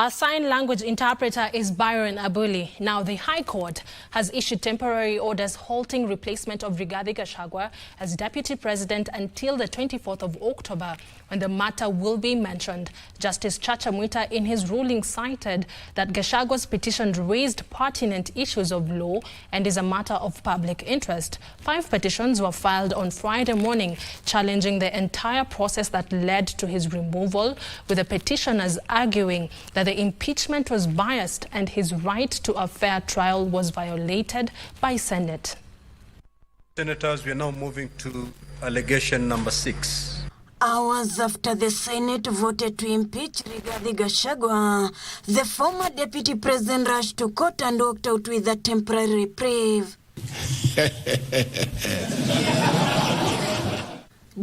Our sign language interpreter is Byron Abuli. Now, the High Court has issued temporary orders halting replacement of Rigathi Gachagua as Deputy President until the 24th of October, when the matter will be mentioned. Justice Chacha Mwita, in his ruling, cited that Gachagua's petition raised pertinent issues of law and is a matter of public interest. 5 petitions were filed on Friday morning, challenging the entire process that led to his removal, with the petitioners arguing that the impeachment was biased and his right to a fair trial was violated by Senate. Senators, we are now moving to allegation number 6. Hours after the Senate voted to impeach Rigathi Gachagua, the former deputy president rushed to court and walked out with a temporary reprieve.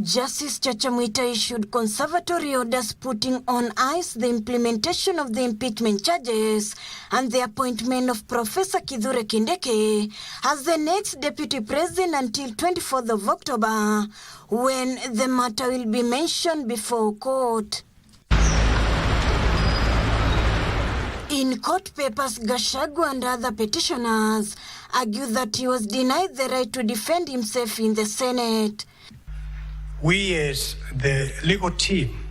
Justice Chacha Mwita issued conservatory orders putting on ice the implementation of the impeachment charges and the appointment of Professor Kithure Kindiki as the next deputy president until 24th of October, when the matter will be mentioned before court. In court papers, Gachagua and other petitioners argue that he was denied the right to defend himself in the Senate. We, as the legal team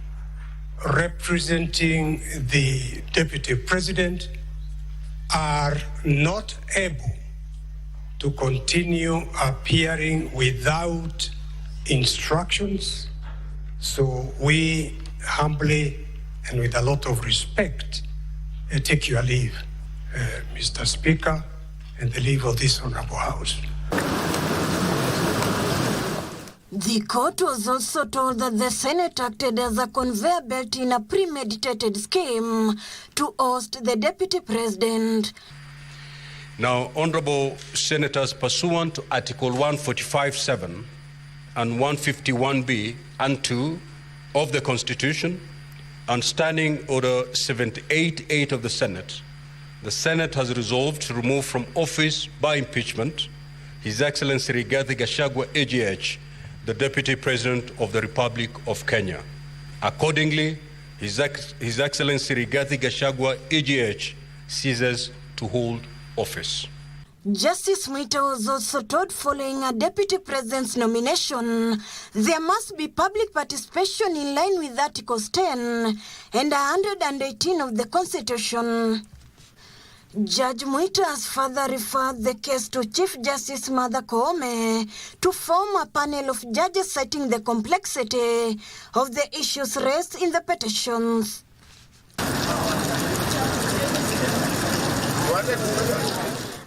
representing the Deputy President, are not able to continue appearing without instructions. So we humbly and with a lot of respect take your leave, Mr. Speaker, and the leave of this Honorable House. The court was also told that the Senate acted as a conveyor belt in a premeditated scheme to oust the Deputy President. Now, Honorable Senators, pursuant to Article 145(7) and 151(b) and 2 of the Constitution and Standing Order 78(8) of the Senate has resolved to remove from office by impeachment His Excellency Rigathi Gachagua, AGH, the Deputy President of the Republic of Kenya. Accordingly, His Excellency Rigathi Gachagua, AGH, ceases to hold office. Justice Mwita was also told following a Deputy President's nomination, there must be public participation in line with Articles 10 and 118 of the Constitution. Judge Mwita has further referred the case to Chief Justice Martha Koome to form a panel of judges citing the complexity of the issues raised in the petitions.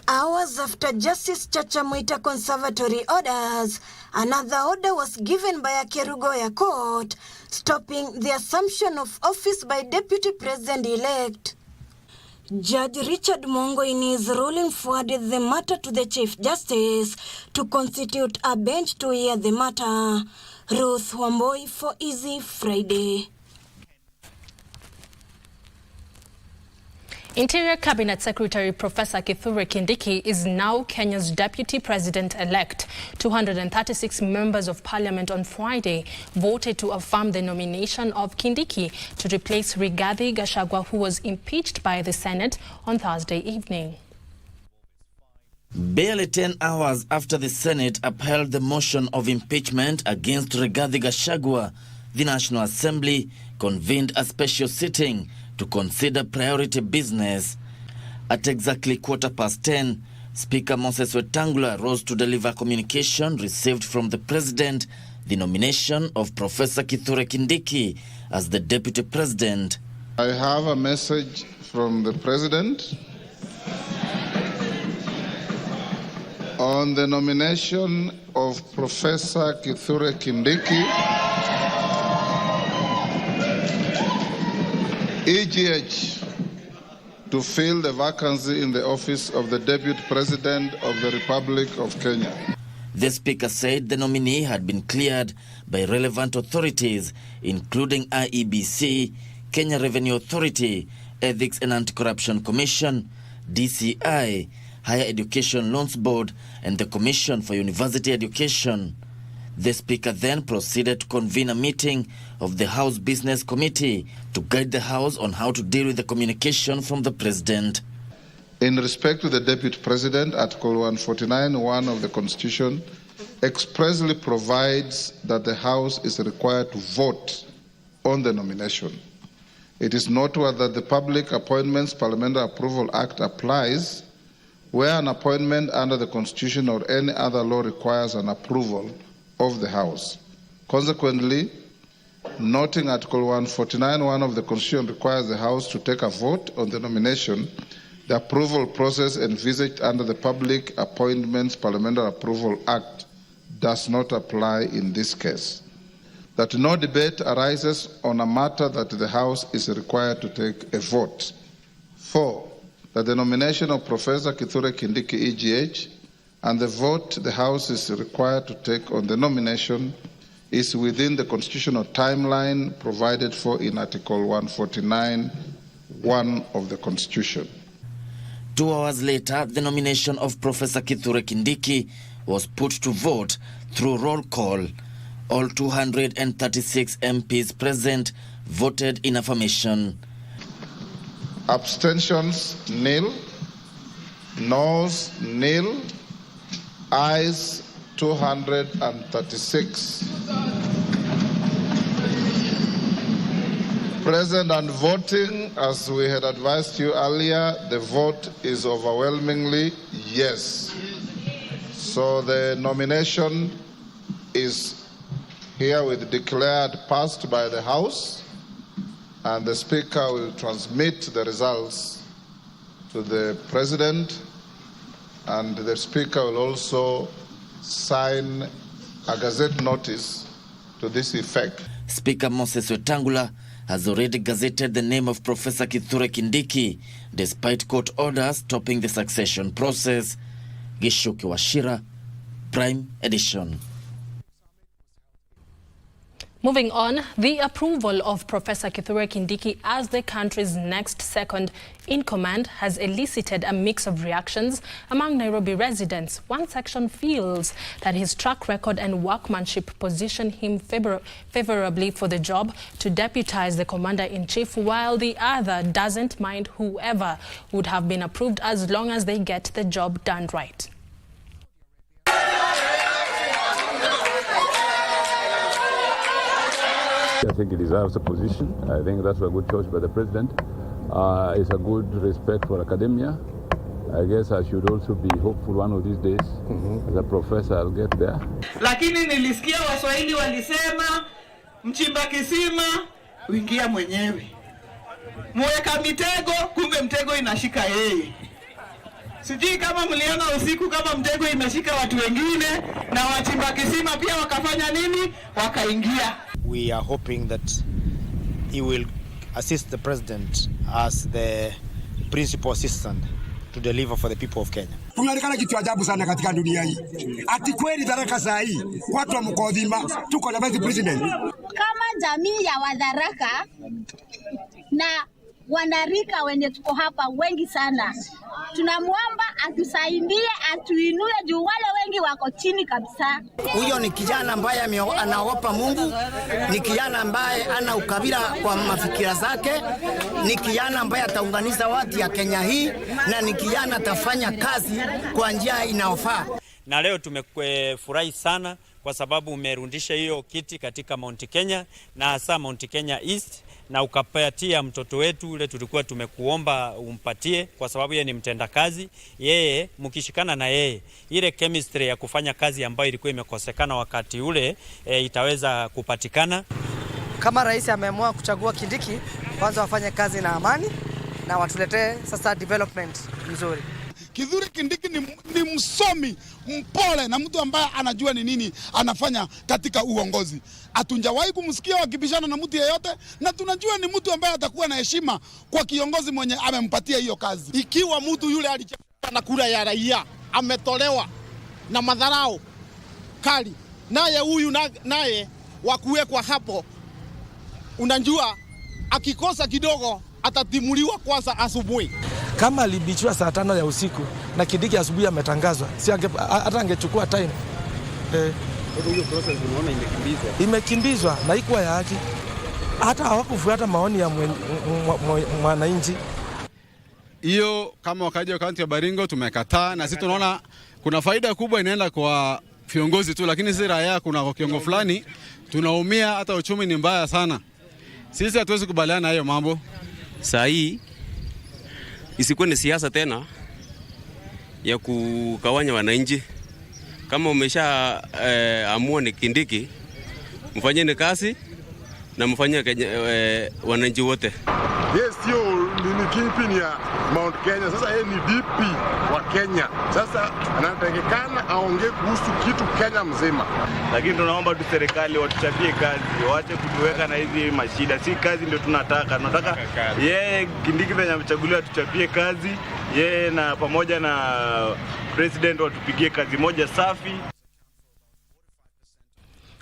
Hours after Justice Chacha Mwita conservatory orders, another order was given by a Kerugoya court, stopping the assumption of office by Deputy President-elect. Judge Richard Mongo, in his ruling, forwarded the matter to the Chief Justice to constitute a bench to hear the matter. Ruth Wamboi for Easy Friday. Interior Cabinet Secretary Professor Kithure Kindiki is now Kenya's Deputy President-elect. 236 members of Parliament on Friday voted to affirm the nomination of Kindiki to replace Rigathi Gachagua, who was impeached by the Senate on Thursday evening. Barely 10 hours after the Senate upheld the motion of impeachment against Rigathi Gachagua, the National Assembly convened a special sitting to consider priority business. At exactly 10:15, Speaker Moses Wetangula rose to deliver communication received from the President, the nomination of Professor Kithure Kindiki as the Deputy President. I have a message from the President on the nomination of Professor Kithure Kindiki, AGH, to fill the vacancy in the office of the Deputy President of the Republic of Kenya. The Speaker said the nominee had been cleared by relevant authorities, including IEBC, Kenya Revenue Authority, Ethics and Anti-Corruption Commission, DCI, Higher Education Loans Board, and the Commission for University Education. The Speaker then proceeded to convene a meeting of the House Business Committee to guide the House on how to deal with the communication from the President. In respect to the Deputy President, Article 149(1) of the Constitution expressly provides that the House is required to vote on the nomination. It is noteworthy that the Public Appointments Parliamentary Approval Act applies where an appointment under the Constitution or any other law requires an approval of the House. Consequently, noting Article 149(1) of the Constitution requires the House to take a vote on the nomination, the approval process envisaged under the Public Appointments Parliamentary Approval Act does not apply in this case. That no debate arises on a matter that the House is required to take a vote. 4. That the nomination of Professor Kithure Kindiki EGH and the vote the House is required to take on the nomination is within the constitutional timeline provided for in Article 149(1) of the Constitution. 2 hours later, the nomination of Professor Kithure Kindiki was put to vote through roll call. All 236 MPs present voted in affirmation. Abstentions, nil. Noes, nil. Ayes, 236. Present and voting, as we had advised you earlier, the vote is overwhelmingly yes. So the nomination is herewith declared passed by the House, and the Speaker will transmit the results to the President, and the Speaker will also sign a Gazette notice to this effect. Speaker Moses Wetangula has already gazetted the name of Professor Kithure Kindiki, despite court orders stopping the succession process. Gishuki Washira, Prime Edition. Moving on, the approval of Professor Kithure Kindiki as the country's next second-in-command has elicited a mix of reactions among Nairobi residents. One section feels that his track record and workmanship position him favorably for the job to deputize the commander-in-chief, while the other doesn't mind whoever would have been approved as long as they get the job done right. I think he deserves a position. I think that's a good choice by the president. It's a good respect for academia. I guess I should also be hopeful one of these days. As a professor, I'll get there. Lakini nilisikia Waswahili walisema mchimba kisima uingia mwenyewe. Mweka mitego kumbe mtego inashika yeye. Sijui kama mliona usiku kama mtego imeshika watu wengine na wachimba kisima pia wakafanya nini? Wakaingia. We are hoping that he will assist the president as the principal assistant to deliver for the people of Kenya. Tunaonekana kitu ajabu sana katika dunia hii. Ati kweli Tharaka saa hii watu wa mkodhima tuko na vice president. Kama jamii ya Watharaka na wanarika wenye tuko hapa wengi sana, tunamwomba atusaidie, atuinue juu wale wengi wako chini kabisa. Huyo ni kijana ambaye anaogopa Mungu, ni kijana ambaye ana ukabila kwa mafikira zake, ni kijana ambaye ataunganisha watu ya Kenya hii, na ni kijana atafanya kazi kwa njia inayofaa. Na leo tumefurahi sana kwa sababu umerudisha hiyo kiti katika Mount Kenya na hasa Mount Kenya East, na ukapatia mtoto wetu ule tulikuwa tumekuomba umpatie kwa sababu yeye ni mtendakazi. Yeye mkishikana na yeye ile chemistry ya kufanya kazi ambayo ilikuwa imekosekana wakati ule itaweza kupatikana. Kama rais ameamua kuchagua Kindiki, kwanza wafanye kazi na amani na watuletee sasa development nzuri. Kithure Kindiki ni msomi, mpole na mtu ambaye anajua ni nini anafanya katika uongozi. Hatunjawahi kumsikia wakibishana na mtu yeyote, na tunajua ni mtu ambaye atakuwa na heshima kwa kiongozi mwenye amempatia hiyo kazi. Ikiwa mtu yule alichukua na kura ya raia ametolewa na madharau kali, naye huyu naye wakuwekwa hapo, unajua akikosa kidogo atatimuliwa kwanza asubuhi. Kama alibichwa saa 5 ya usiku na Kindiki asubuhi ametangazwa, si hata angechukua time Hiyo process unaona imekimbizwa. Imekimbizwa na ikuwa ya haki. Hata hawakufuata maoni ya mwananchi. Hiyo kama wakaji wa kaunti ya Baringo tumekataa, na sisi tunaona kuna faida kubwa inaenda kwa viongozi tu, lakini si raia. Kuna kwa kiongo fulani tunaumia, hata uchumi ni mbaya sana. Sisi hatuwezi kubaliana na hiyo mambo. Saa hii isikuwe ni siasa tena ya kukawanya wananchi. Kama umesha amua ni Kindiki, mfanyeni kazi na mfanyie wananchi wote. Yes, sio ni kingpin ya Mount Kenya. Sasa yeye ni DP wa Kenya. Sasa anatakikana aongee kuhusu kitu Kenya mzima. Lakini tunaomba tu serikali watuchapie kazi, waache kutuweka na hizi mashida. Si kazi ndio tunataka. Tunataka yeye Kindiki venye amechaguliwa tuchapie kazi, yeye na pamoja na president watupigie kazi moja safi.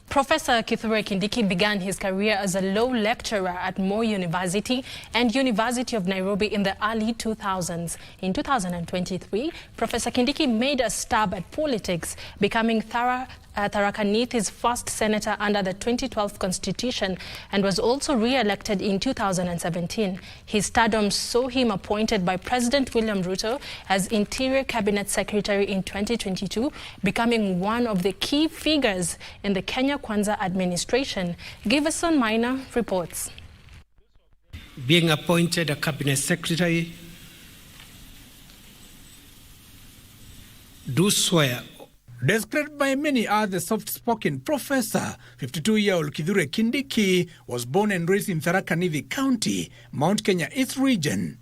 Professor Kithure Kindiki began his career as a law lecturer at Moi University and University of Nairobi in the early 2000s. In 2023, Professor Kindiki made a stab at politics, becoming Tharaka Nithi's first senator under the 2012 Constitution and was also re-elected in 2017. His stardom saw him appointed by President William Ruto as Interior Cabinet Secretary in 2022, becoming one of the key figures in the Kenya Kwanza administration. Giverson Minor reports. Being appointed a Cabinet Secretary, do swear. Described by many as the soft-spoken professor, 52-year-old Kithure Kindiki was born and raised in Tharaka Nithi County, Mount Kenya East region.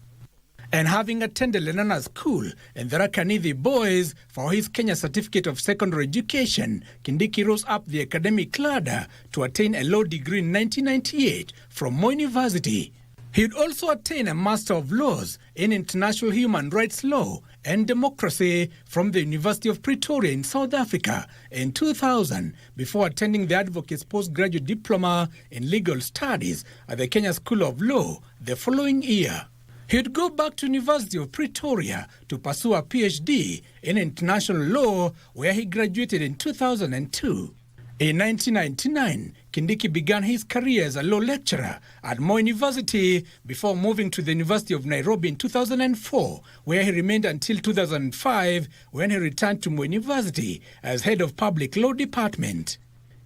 And having attended Lenana School and Tharaka Nithi Boys for his Kenya Certificate of Secondary Education, Kindiki rose up the academic ladder to attain a law degree in 1998 from Moi University. He would also attain a Master of Laws in International Human Rights Law and Democracy from the University of Pretoria in South Africa in 2000 before attending the Advocate's Postgraduate Diploma in Legal Studies at the Kenya School of Law the following year. He would go back to University of Pretoria to pursue a PhD in International Law, where he graduated in 2002. In 1999, Kindiki began his career as a law lecturer at Moi University before moving to the University of Nairobi in 2004, where he remained until 2005 when he returned to Moi University as head of Public Law Department.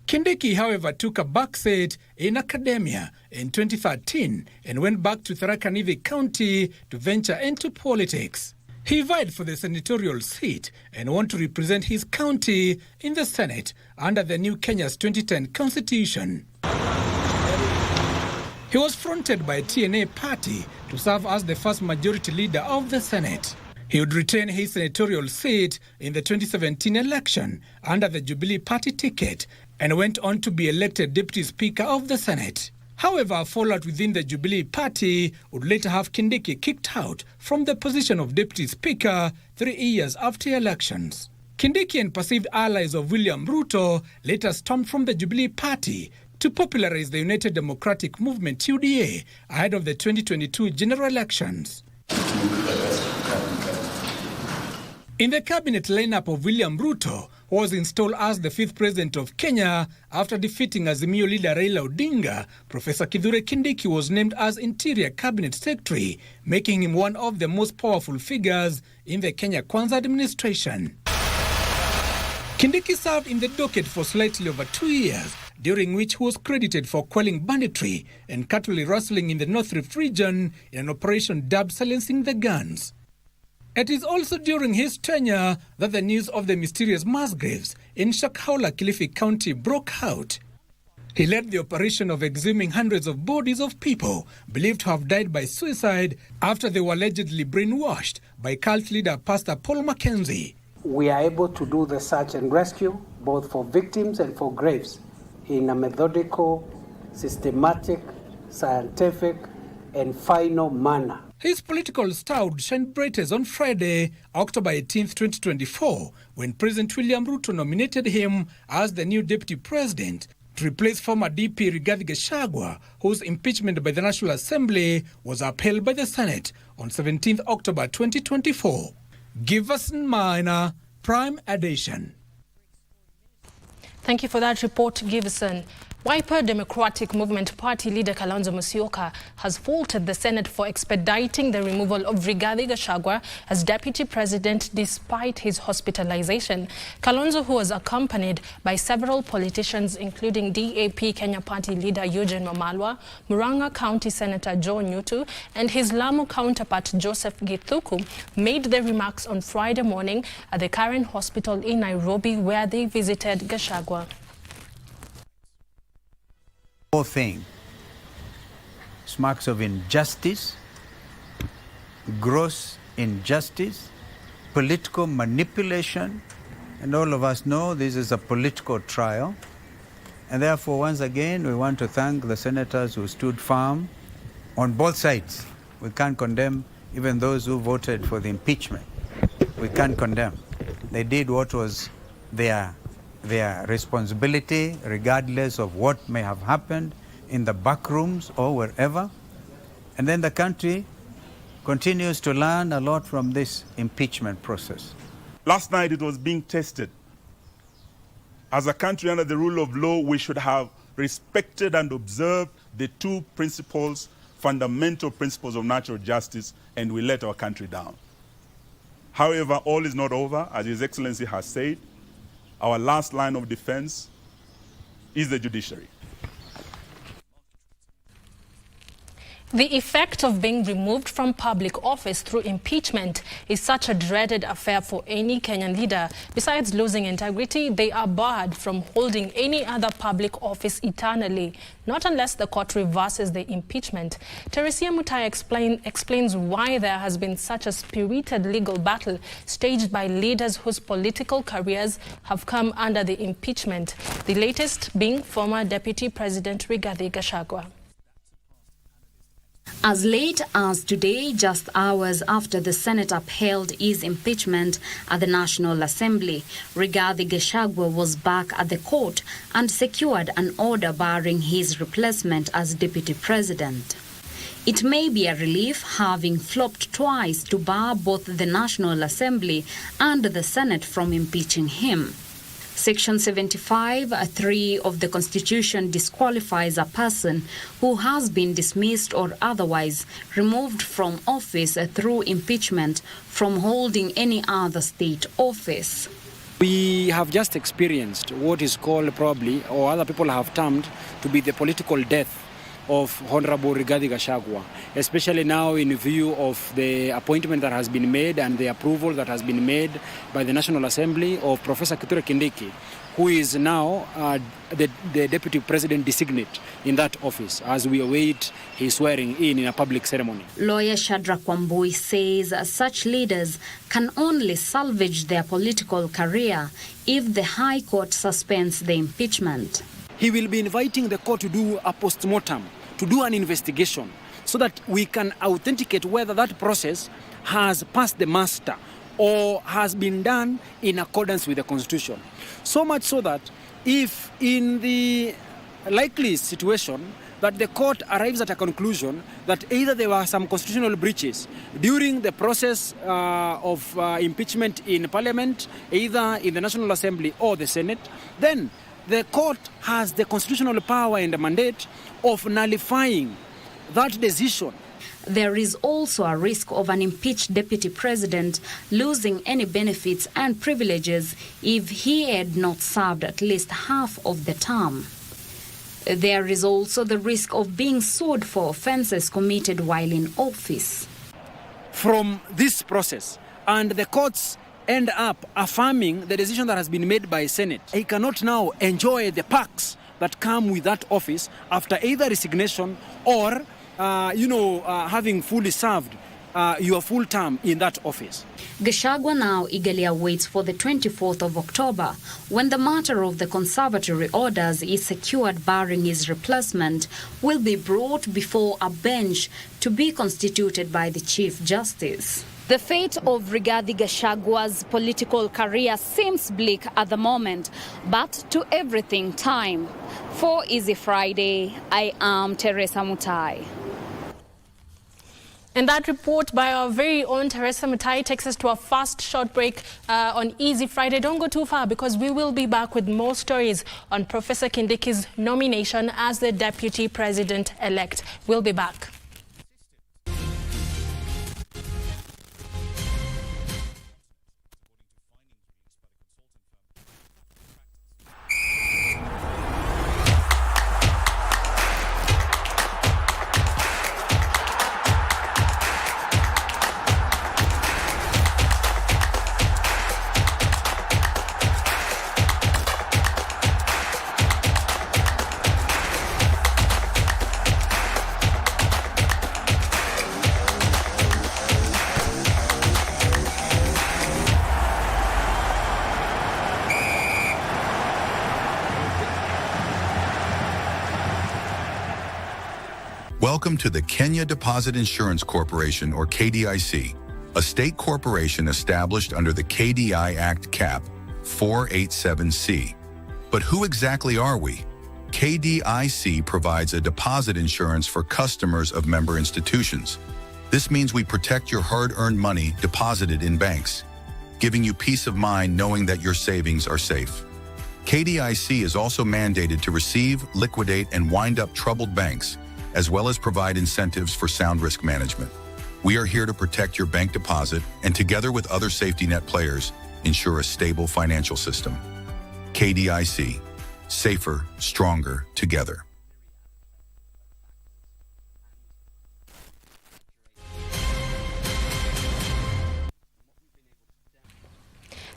Kindiki, however, took a backseat in academia in 2013 and went back to Tharaka Nithi County to venture into politics. He vied for the senatorial seat and wanted to represent his county in the Senate under the new Kenya's 2010 Constitution. He was fronted by TNA party to serve as the first majority leader of the Senate. He would retain his senatorial seat in the 2017 election under the Jubilee Party ticket and went on to be elected Deputy Speaker of the Senate. However, a fallout within the Jubilee Party would later have Kindiki kicked out from the position of Deputy Speaker 3 years after elections. Kindiki and perceived allies of William Ruto later stormed from the Jubilee Party to popularize the United Democratic Movement UDA ahead of the 2022 general elections. In the cabinet lineup of William Ruto, who was installed as the 5th president of Kenya after defeating Azimio leader Raila Odinga, Professor Kithure Kindiki was named as Interior Cabinet Secretary, making him one of the most powerful figures in the Kenya Kwanza administration. Kindiki served in the docket for slightly over 2 years, during which he was credited for quelling banditry and cattle rustling in the North Rift region in an operation dubbed Silencing the Guns. It is also during his tenure that the news of the mysterious mass graves in Shakahola, Kilifi County broke out. He led the operation of exhuming hundreds of bodies of people believed to have died by suicide after they were allegedly brainwashed by cult leader Pastor Paul Mackenzie. We are able to do the search and rescue both for victims and for graves in a methodical, systematic, scientific, and final manner. His political star would shine brightest on Friday, October 18, 2024, when President William Ruto nominated him as the new deputy president to replace former DP Rigathi Gachagua, whose impeachment by the National Assembly was upheld by the Senate on 17 October 2024. Giverson Minor, Prime Edition. Thank you for that report, Givison. Wiper Democratic Movement Party leader Kalonzo Musyoka has faulted the Senate for expediting the removal of Rigathi Gachagua as deputy president despite his hospitalization. Kalonzo, who was accompanied by several politicians including DAP Kenya Party leader Eugene Wamalwa, Murang'a County Senator Joe Nyutu and his Lamu counterpart Joseph Githuku, made their remarks on Friday morning at the Caren Hospital in Nairobi where they visited Gachagua. Whole thing smacks of injustice, gross injustice, political manipulation, and all of us know this is a political trial. And therefore, once again, we want to thank the senators who stood firm on both sides. We can't condemn even those who voted for the impeachment. We can't condemn. They did what was their responsibility, regardless of what may have happened in the back rooms or wherever. And then the country continues to learn a lot from this impeachment process. Last night it was being tested. As a country under the rule of law, we should have respected and observed the two principles, fundamental principles of natural justice, and we let our country down. However, all is not over, as His Excellency has said. Our last line of defense is the judiciary. The effect of being removed from public office through impeachment is such a dreaded affair for any Kenyan leader. Besides losing integrity, they are barred from holding any other public office eternally, not unless the court reverses the impeachment. Teresia Mutai explains why there has been such a spirited legal battle staged by leaders whose political careers have come under the impeachment, the latest being former Deputy President Rigathi Gachagua. As late as today, just hours after the Senate upheld his impeachment at the National Assembly, Rigathi Gachagua was back at the court and secured an order barring his replacement as deputy president. It may be a relief, having flopped twice to bar both the National Assembly and the Senate from impeaching him. Section 75(3) of the Constitution disqualifies a person who has been dismissed or otherwise removed from office through impeachment from holding any other state office. We have just experienced what is called probably, or other people have termed, to be the political death of Honorable Rigathi Gachagua, especially now in view of the appointment that has been made and the approval that has been made by the National Assembly of Professor Kithure Kindiki, who is now the Deputy President designate in that office as we await his swearing in a public ceremony. Lawyer Shadrack Wambui says such leaders can only salvage their political career if the High Court suspends the impeachment. He will be inviting the court to do a post-mortem, to do an investigation, so that we can authenticate whether that process has passed the muster or has been done in accordance with the Constitution. So much so that if in the likely situation that the court arrives at a conclusion that either there were some constitutional breaches during the process of impeachment in Parliament, either in the National Assembly or the Senate, then the court has the constitutional power and the mandate of nullifying that decision. There is also a risk of an impeached deputy president losing any benefits and privileges if he had not served at least half of the term. There is also the risk of being sued for offences committed while in office. From this process, and the courts end up affirming the decision that has been made by Senate, he cannot now enjoy the perks that come with that office after either resignation or, having fully served your full term in that office. Gachagua now eagerly awaits for the 24th of October, when the matter of the conservatory orders is secured barring his replacement will be brought before a bench to be constituted by the Chief Justice. The fate of Rigathi Gachagua's political career seems bleak at the moment, but to everything time. For Easy Friday, I am Teresa Mutai. And that report by our very own Teresa Mutai takes us to a fast short break on Easy Friday. Don't go too far because we will be back with more stories on Professor Kindiki's nomination as the Deputy President-elect. We'll be back. Welcome to the Kenya Deposit Insurance Corporation, or KDIC, a state corporation established under the KDI Act Cap 487C. But who exactly are we? KDIC provides a deposit insurance for customers of member institutions. This means we protect your hard-earned money deposited in banks, giving you peace of mind knowing that your savings are safe. KDIC is also mandated to receive, liquidate, and wind up troubled banks, as well as provide incentives for sound risk management. We are here to protect your bank deposit and, together with other safety net players, ensure a stable financial system. KDIC, safer, stronger, together.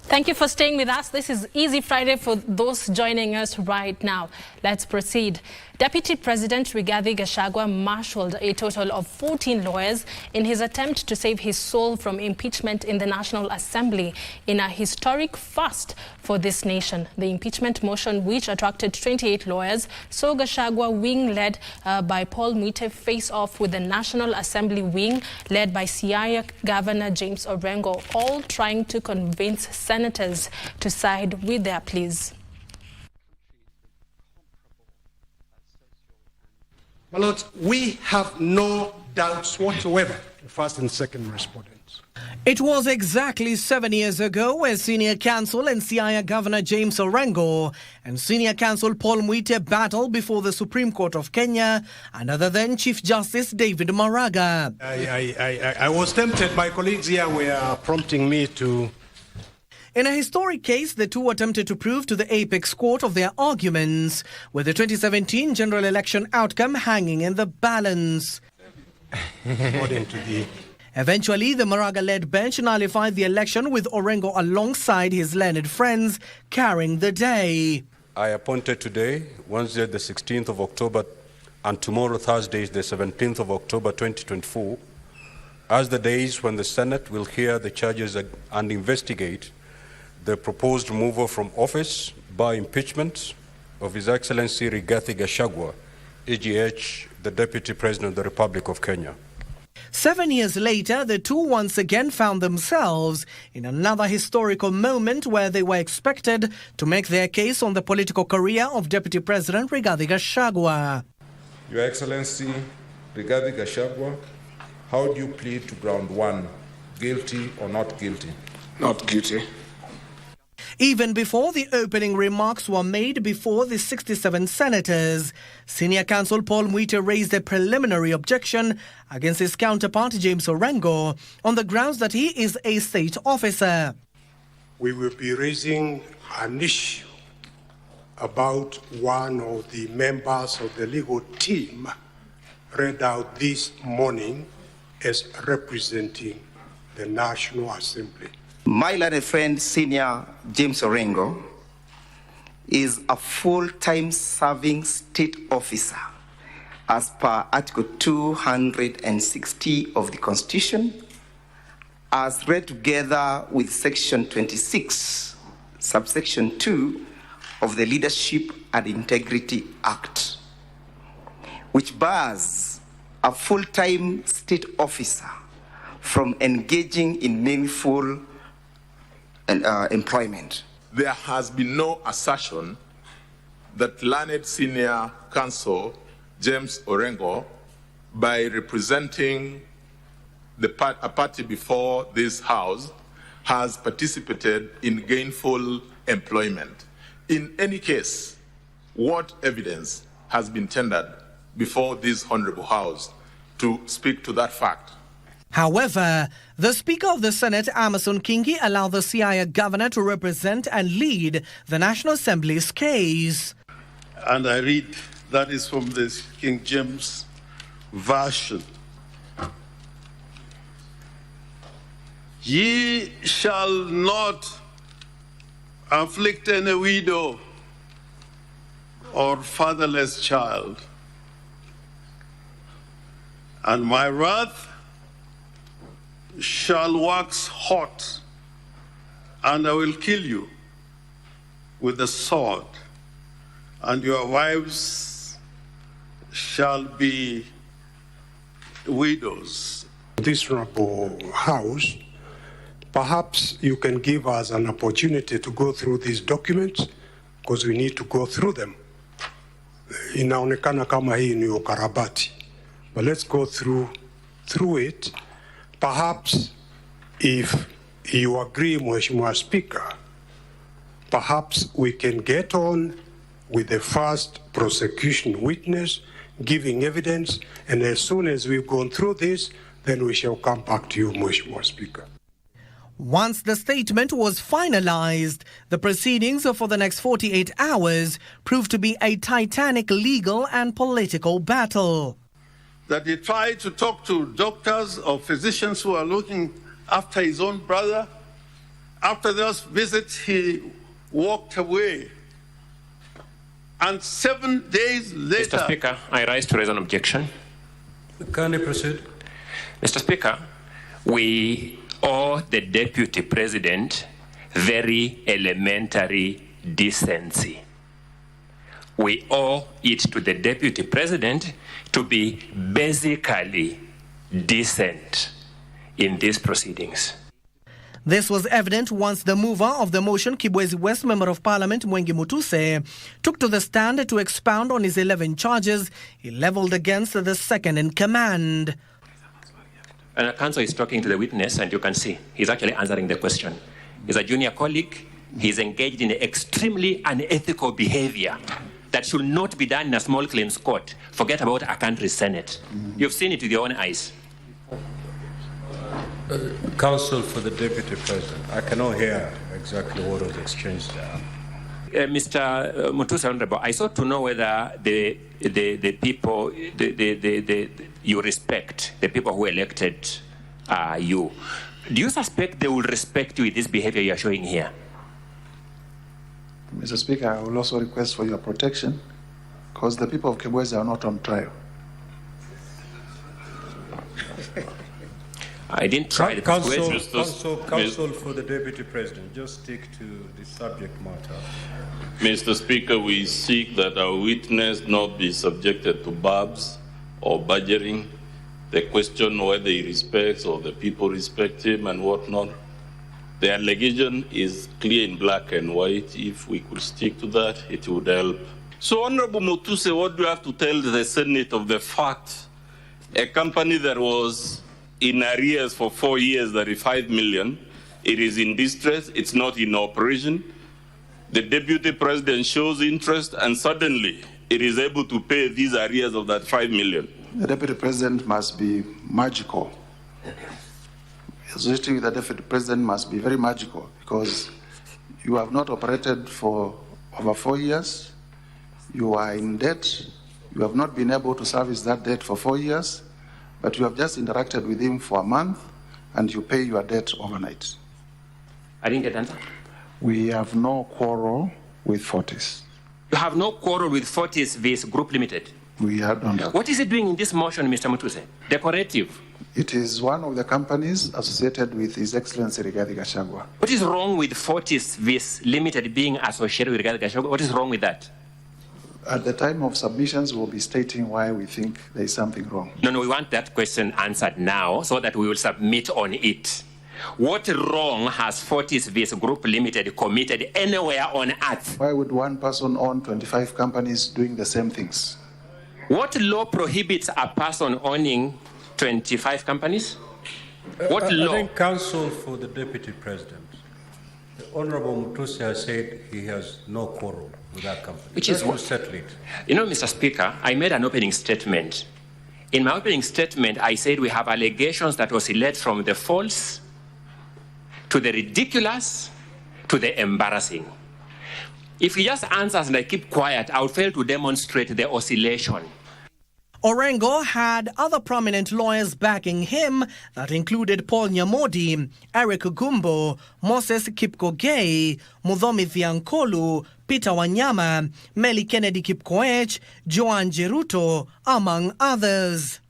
Thank you for staying with us. This is Easy Friday for those joining us right now. Let's proceed. Deputy President Rigathi Gachagua marshaled a total of 14 lawyers in his attempt to save his soul from impeachment in the National Assembly in a historic first for this nation. The impeachment motion, which attracted 28 lawyers, saw Gachagua wing led by Paul Mwite face off with the National Assembly wing led by Siaya Governor James Orengo, all trying to convince senators to side with their pleas. My Lords, we have no doubts whatsoever in first and second respondents. It was exactly 7 years ago when Senior Counsel and Siaya Governor James Orengo and Senior Counsel Paul Mwite battled before the Supreme Court of Kenya under the then Chief Justice David Maraga. I was tempted. My colleagues here were prompting me to... In a historic case, the two attempted to prove to the apex court of their arguments, with the 2017 general election outcome hanging in the balance. According to the... Eventually, the Maraga-led bench nullified the election with Orengo alongside his learned friends carrying the day. I appointed today, Wednesday the 16th of October, and tomorrow, Thursday, the 17th of October 2024, as the days when the Senate will hear the charges and investigate the proposed removal from office by impeachment of His Excellency Rigathi Gachagua, AGH, the Deputy President of the Republic of Kenya. 7 years later, the two once again found themselves in another historical moment where they were expected to make their case on the political career of Deputy President Rigathi Gachagua. Your Excellency Rigathi Gachagua, how do you plead to ground one, guilty or not guilty? Not guilty. Even before the opening remarks were made before the 67 senators, Senior Counsel Paul Mwite raised a preliminary objection against his counterpart James Orengo on the grounds that he is a state officer. We will be raising an issue about one of the members of the legal team read out this morning as representing the National Assembly. My learned friend, Senior James Orengo, is a full-time serving state officer as per Article 260 of the Constitution, as read together with Section 26, subsection 2 of the Leadership and Integrity Act, which bars a full-time state officer from engaging in meaningful employment. There has been no assertion that learned Senior Counsel James Orengo, by representing a party before this House has participated in gainful employment. In any case, what evidence has been tendered before this Honourable House to speak to that fact? However, the Speaker of the Senate, Amason Kingi, allowed the Siaya governor to represent and lead the National Assembly's case. And I read, that is from the King James Version. Ye shall not afflict any widow or fatherless child, and my wrath shall wax hot, and I will kill you with the sword, and your wives shall be widows. This honorable House, perhaps you can give us an opportunity to go through these documents, because we need to go through them. Inaonekana kama hii ni ukarabati, but let's go through it. Perhaps if you agree, Mheshimiwa Speaker, perhaps we can get on with the first prosecution witness giving evidence, and as soon as we've gone through this, then we shall come back to you, Mheshimiwa Speaker. Once the statement was finalized, the proceedings for the next 48 hours proved to be a titanic legal and political battle. That he tried to talk to doctors or physicians who are looking after his own brother. After those visits, he walked away. And 7 days later... Mr. Speaker, I rise to raise an objection. Can I proceed? Mr. Speaker, we owe the Deputy President very elementary decency. We owe it to the Deputy President to be basically decent in these proceedings. This was evident once the mover of the motion, Kibwezi West Member of Parliament Mwengi Mutuse, took to the stand to expound on his 11 charges he levelled against the second in command. And the counsel is talking to the witness, and you can see he's actually answering the question. He's a junior colleague. He's engaged in extremely unethical behavior that should not be done in a small claims court. Forget about a country's Senate. You've seen it with your own eyes. Counsel for the Deputy President. I cannot hear exactly what was exchanged there. Mr. Mutuse, Honorable, I sought to know whether the people you respect, the people who elected you, do you suspect they will respect you with this behavior you are showing here? Mr. Speaker, I will also request for your protection, because the people of Kibwezi are not on trial. I didn't try the Counsel for the Deputy President, just stick to the subject matter. Mr. Speaker, we seek that our witness not be subjected to barbs or badgering. The question whether he respects or the people respect him and whatnot. The allegation is clear in black and white. If we could stick to that, it would help. So, Honorable Mutuse, what do you have to tell the Senate of the fact a company that was in arrears for 4 years, that is 5 million, it is in distress, it's not in operation. The Deputy President shows interest, and suddenly it is able to pay these arrears of that 5 million. The Deputy President must be magical. Associating with the Deputy President must be very magical, because you have not operated for over 4 years, you are in debt, you have not been able to service that debt for 4 years, but you have just interacted with him for a month and you pay your debt overnight. I didn't get that answer. We have no quarrel with Fortis. You have no quarrel with Fortis vs Group Limited? We don't. What is it doing in this motion, Mr. Mutuse? Decorative. It is one of the companies associated with His Excellency Rigathi Gachagua. What is wrong with Fortis vs Limited being associated with Rigathi Gachagua? What is wrong with that? At the time of submissions, we'll be stating why we think there is something wrong. No, we want that question answered now so that we will submit on it. What wrong has Fortis vs Group Limited committed anywhere on earth? Why would one person own 25 companies doing the same things? What law prohibits a person owning 25 companies? What law? I think counsel for the Deputy President, the Honorable Mutusi, has said he has no quarrel with that company. Which is what? Settle it. You know, Mr. Speaker, I made an opening statement. In my opening statement, I said we have allegations that oscillate from the false to the ridiculous to the embarrassing. If he just answers and I keep quiet, I will fail to demonstrate the oscillation. Orengo had other prominent lawyers backing him that included Paul Nyamodi, Eric Gumbo, Moses Kipkogei, Muthomi Thiankolu, Peter Wanyama, Meli Kennedy Kipkoech, Joan Jeruto, among others.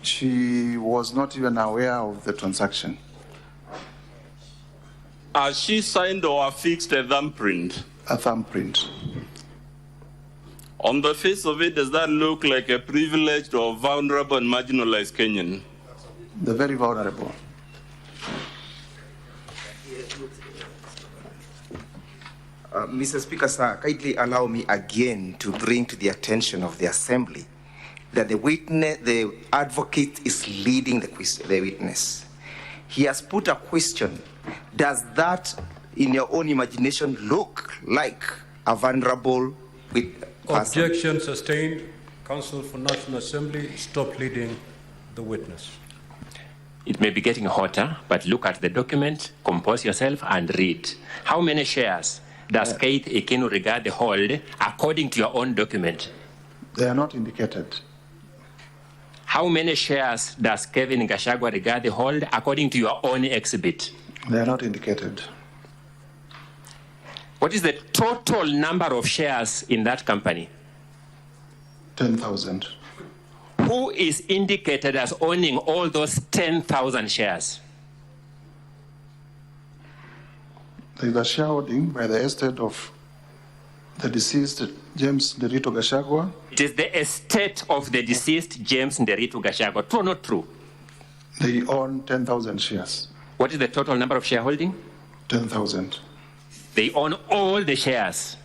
She was not even aware of the transaction. Has she signed or affixed a thumbprint? A thumbprint. On the face of it, does that look like a privileged or vulnerable and marginalized Kenyan? The very vulnerable. Mr. Speaker, sir, kindly allow me again to bring to the attention of the Assembly that the advocate is leading the witness. He has put a question. Does that, in your own imagination, look like a vulnerable person? Objection sustained. Counsel for National Assembly, stop leading the witness. It may be getting hotter, but look at the document, compose yourself, and read. How many shares does Keith Ekinu regard hold according to your own document? They are not indicated. How many shares does Kevin Gachagua regard hold according to your own exhibit? They are not indicated. What is the total number of shares in that company? 10,000. Who is indicated as owning all those 10,000 shares? There is a shareholding by the estate of the deceased James Nderito Gachagua. It is the estate of the deceased James Nderito Gachagua. True or not true? They own 10,000 shares. What is the total number of shareholding? 10,000. They own all the shares.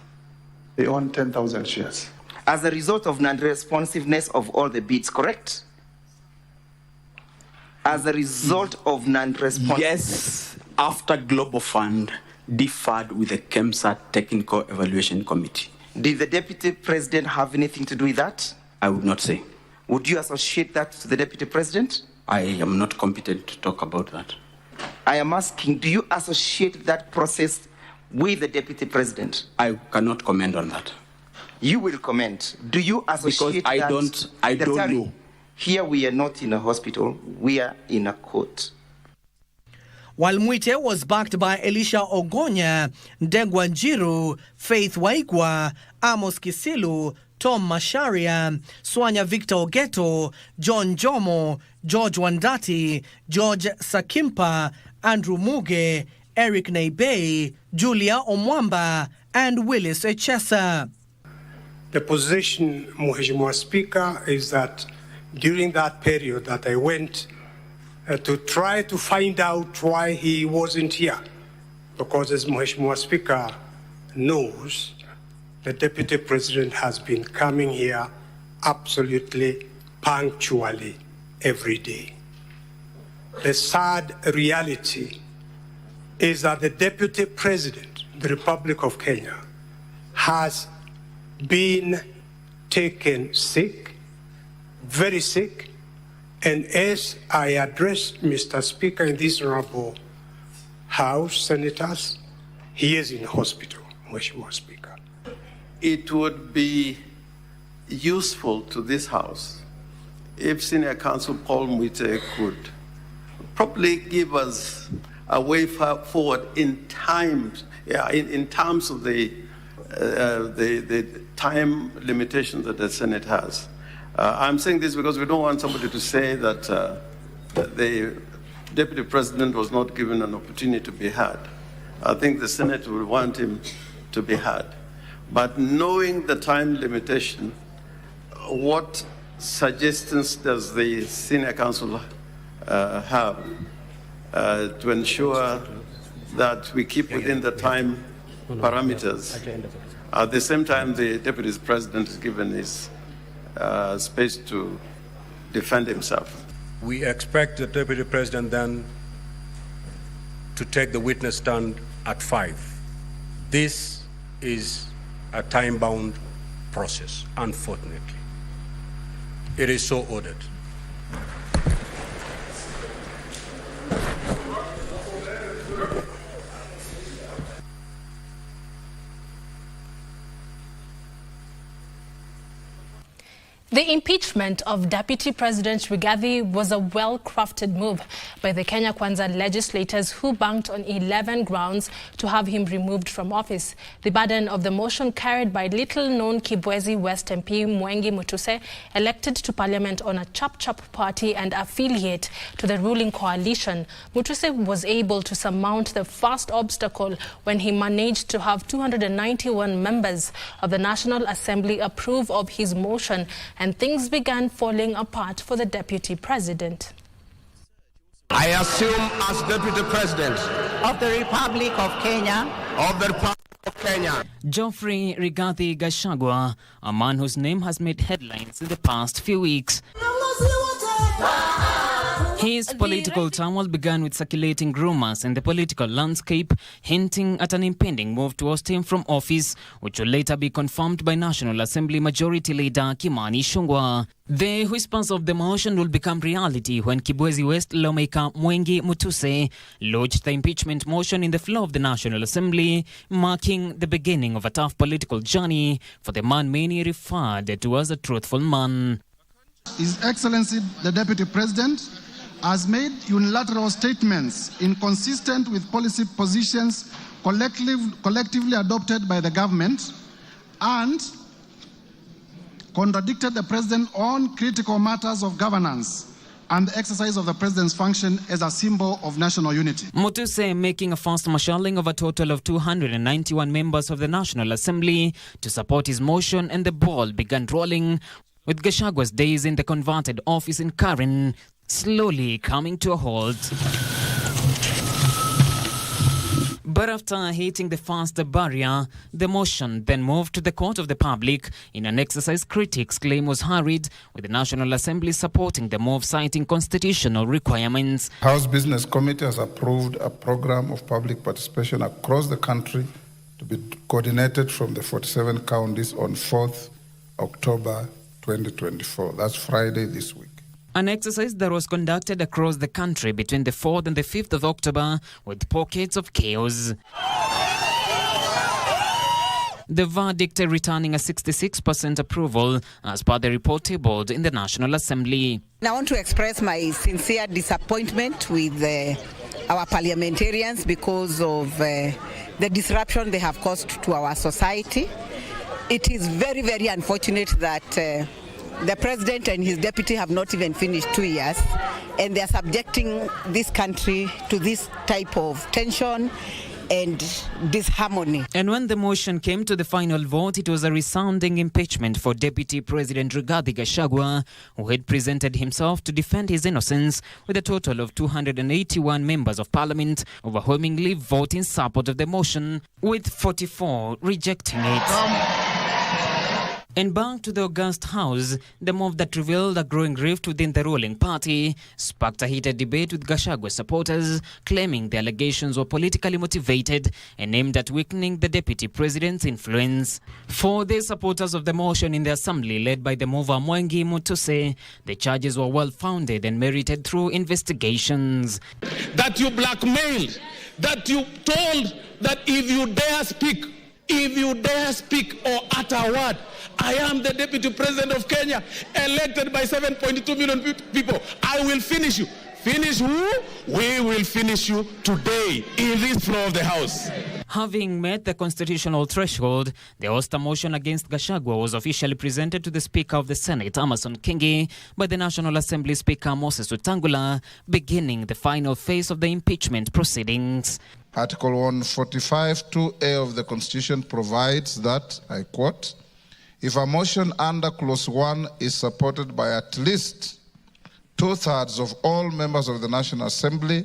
They own 10,000 shares. As a result of non-responsiveness of all the bids, correct? As a result of non-responsiveness. Yes, after Global Fund differed with the KEMSA Technical Evaluation Committee. Did the Deputy President have anything to do with that? I would not say. Would you associate that to the Deputy President? I am not competent to talk about that. I am asking, do you associate that process with the Deputy President? I cannot comment on that. You will comment. Do you associate because that? I don't know. Here we are not in a hospital, we are in a court. While Mwite was backed by Elisha Ogonya, Ndegwa Njiru, Faith Waigwa, Amos Kisilu, Tom Masharia, Swanya Victor Ogeto, John Jomo, George Wandati, George Sakimpa, Andrew Muge, Eric Neibei, Julia Omwamba, and Willis Echesa. The position, Mheshimiwa Speaker, is that during that period that I went to try to find out why he wasn't here, because as Mheshimiwa Speaker knows, the Deputy President has been coming here absolutely punctually every day. The sad reality is that the Deputy President of the Republic of Kenya has been taken sick, very sick, and as I address Mr. Speaker in this honorable House, Senators, he is in hospital, Mheshimiwa Speaker. It would be useful to this House if Senior Counsel Paul Mwite could probably give us a way forward in terms of the time limitation that the Senate has. I'm saying this because we don't want somebody to say that the Deputy President was not given an opportunity to be heard. I think the Senate will want him to be heard. But knowing the time limitation, what suggestions does the Senior Counsel have to ensure that we keep within the time parameters? At the same time, the Deputy President is given his space to defend himself. We expect the Deputy President then to take the witness stand at 5. This is a time-bound process, unfortunately. It is so ordered. The impeachment of Deputy President Rigathi was a well-crafted move by the Kenya Kwanza legislators who banked on 11 grounds to have him removed from office. The burden of the motion carried by little-known Kibwezi West MP Mwengi Mutuse, elected to Parliament on a chap-chap party and affiliate to the ruling coalition. Mutuse was able to surmount the first obstacle when he managed to have 291 members of the National Assembly approve of his motion, and things began falling apart for the Deputy President. I assume as Deputy President of the Republic of Kenya, Geoffrey Rigathi Gachagua, a man whose name has made headlines in the past few weeks. His political turmoil began with circulating rumors in the political landscape, hinting at an impending move to oust him from office, which will later be confirmed by National Assembly Majority Leader Kimani Ichung'wah. The whispers of the motion will become reality when Kibwezi West lawmaker Mwengi Mutuse lodged the impeachment motion in the floor of the National Assembly, marking the beginning of a tough political journey for the man many referred to as a truthful man. His Excellency the Deputy President has made unilateral statements inconsistent with policy positions collectively adopted by the government and contradicted the President on critical matters of governance and the exercise of the President's function as a symbol of national unity. Mutuse making a first marshalling of a total of 291 members of the National Assembly to support his motion, and the ball began rolling, with Gachagua's days in the converted office in Caren slowly coming to a halt. But after hitting the first barrier, the motion then moved to the court of the public in an exercise critics claim was hurried, with the National Assembly supporting the move, citing constitutional requirements. House Business Committee has approved a program of public participation across the country to be coordinated from the 47 counties on 4th October 2024. That's Friday this week. An exercise that was conducted across the country between the 4th and the 5th of October with pockets of chaos. The verdict returning a 66% approval as per the report tabled in the National Assembly. I want to express my sincere disappointment with our parliamentarians because of the disruption they have caused to our society. It is very, very unfortunate that the President and his deputy have not even finished 2 years, and they are subjecting this country to this type of tension and disharmony. And when the motion came to the final vote, it was a resounding impeachment for Deputy President Rigathi Gachagua, who had presented himself to defend his innocence, with a total of 281 members of Parliament overwhelmingly voting in support of the motion, with 44 rejecting it. And back to the August House, the move that revealed a growing rift within the ruling party sparked a heated debate with Gachagua supporters, claiming the allegations were politically motivated and aimed at weakening the Deputy President's influence. For the supporters of the motion in the Assembly, led by the mover Mwengi Mutuse, the charges were well-founded and merited through investigations. That you blackmailed, that you told that if you dare speak or utter a word, I am the Deputy President of Kenya, elected by 7.2 million people. I will finish you. Finish who? We will finish you today in this floor of the House. Having met the constitutional threshold, the ouster motion against Gachagua was officially presented to the Speaker of the Senate, Amason Kingi, by the National Assembly Speaker Moses Wetangula, beginning the final phase of the impeachment proceedings. Article 145(2)(a) of the Constitution provides that, I quote, if a motion under Clause 1 is supported by at least 2/3 of all members of the National Assembly,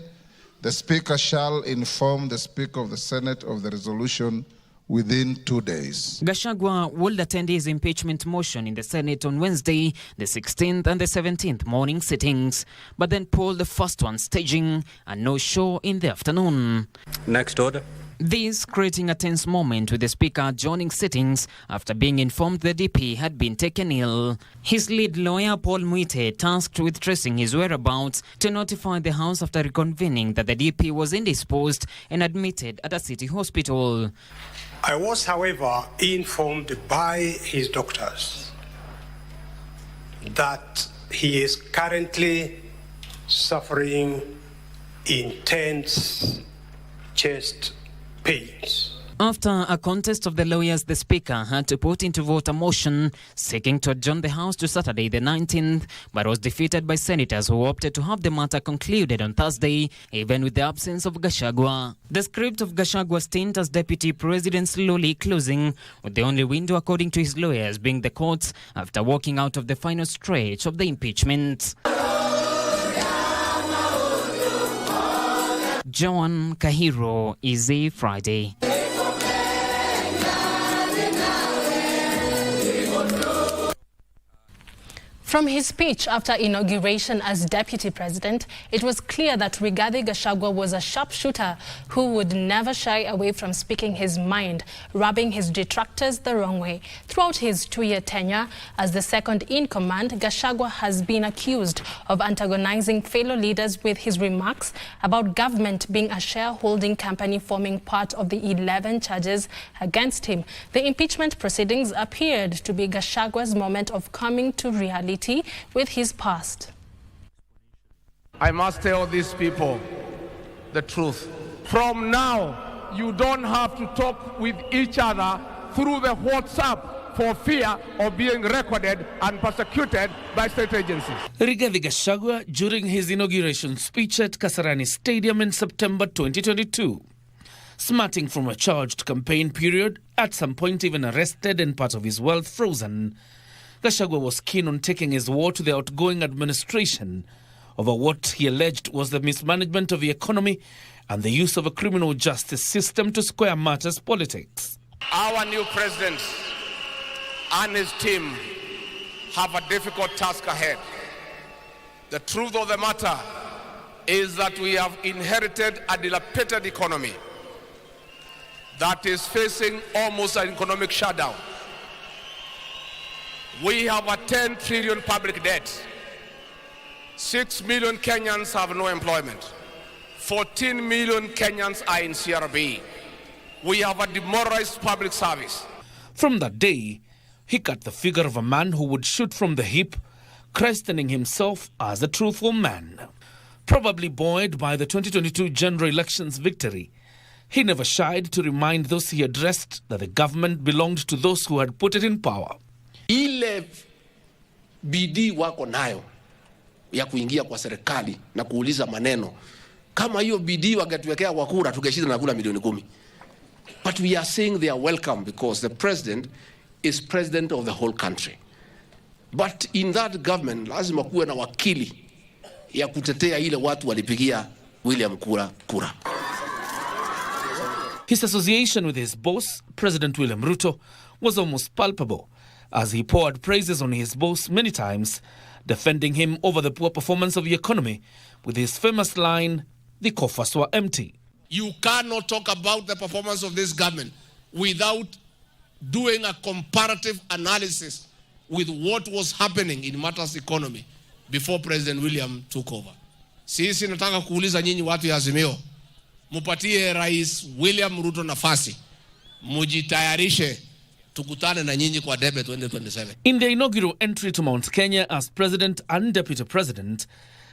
the Speaker shall inform the Speaker of the Senate of the resolution within 2 days. Gachagua will attend his impeachment motion in the Senate on Wednesday, the 16th and the 17th morning sittings, but then pulled the first one, staging a no-show in the afternoon. Next order. This creating a tense moment with the Speaker joining sittings after being informed the DP had been taken ill. His lead lawyer, Paul Mwite, tasked with tracing his whereabouts to notify the House after reconvening that the DP was indisposed and admitted at a city hospital. I was, however, informed by his doctors that he is currently suffering intense chest pains. After a contest of the lawyers, the Speaker had to put into vote a motion seeking to adjourn the House to Saturday the 19th, but was defeated by senators who opted to have the matter concluded on Thursday, even with the absence of Gachagua. The script of Gachagua's stint as Deputy President slowly closing, with the only window, according to his lawyers, being the courts after walking out of the final stretch of the impeachment. Joan Kahiro, Easy Friday. From his speech after inauguration as Deputy President, it was clear that Rigathi Gachagua was a sharpshooter who would never shy away from speaking his mind, rubbing his detractors the wrong way. Throughout his 2-year tenure as the second in command, Gachagua has been accused of antagonizing fellow leaders with his remarks about government being a shareholding company forming part of the 11 charges against him. The impeachment proceedings appeared to be Gachagua's moment of coming to reality with his past. I must tell these people the truth. From now, you don't have to talk with each other through the WhatsApp for fear of being recorded and persecuted by state agencies. Rigathi Gachagua during his inauguration speech at Kasarani Stadium in September 2022. Smarting from a charged campaign period, at some point even arrested and part of his wealth frozen, Gachagua was keen on taking his war to the outgoing administration over what he alleged was the mismanagement of the economy and the use of a criminal justice system to square matters politics. Our new president and his team have a difficult task ahead. The truth of the matter is that we have inherited a dilapidated economy that is facing almost an economic shutdown. We have a 10 trillion public debt. 6 million Kenyans have no employment. 14 million Kenyans are in CRB. We have a demoralized public service. From that day, he cut the figure of a man who would shoot from the hip, christening himself as a truthful man. Probably buoyed by the 2022 general elections victory, he never shied to remind those he addressed that the government belonged to those who had put it in power. Ile bidii wako nayo ya kuingia kwa serikali na kuuliza maneno, kama hiyo bidii wangetuwekea kwa kura tungeshinda na kula milioni 10. But we are saying they are welcome because the president is president of the whole country. But in that government lazima kuwe na wakili ya kutetea ile watu walipigia William kura. His association with his boss, President William Ruto, was almost palpable, as he poured praises on his boss many times, defending him over the poor performance of the economy with his famous line, "The coffers were empty." You cannot talk about the performance of this government without doing a comparative analysis with what was happening in matters economy before President William took over. Sisi nataka kuuliza nyinyi watu ya Azimio, mupatie Rais William Ruto nafasi, mujitayarishe tukutane na nyinyi kwa debe 2027. In their inaugural entry to Mount Kenya as President and Deputy President,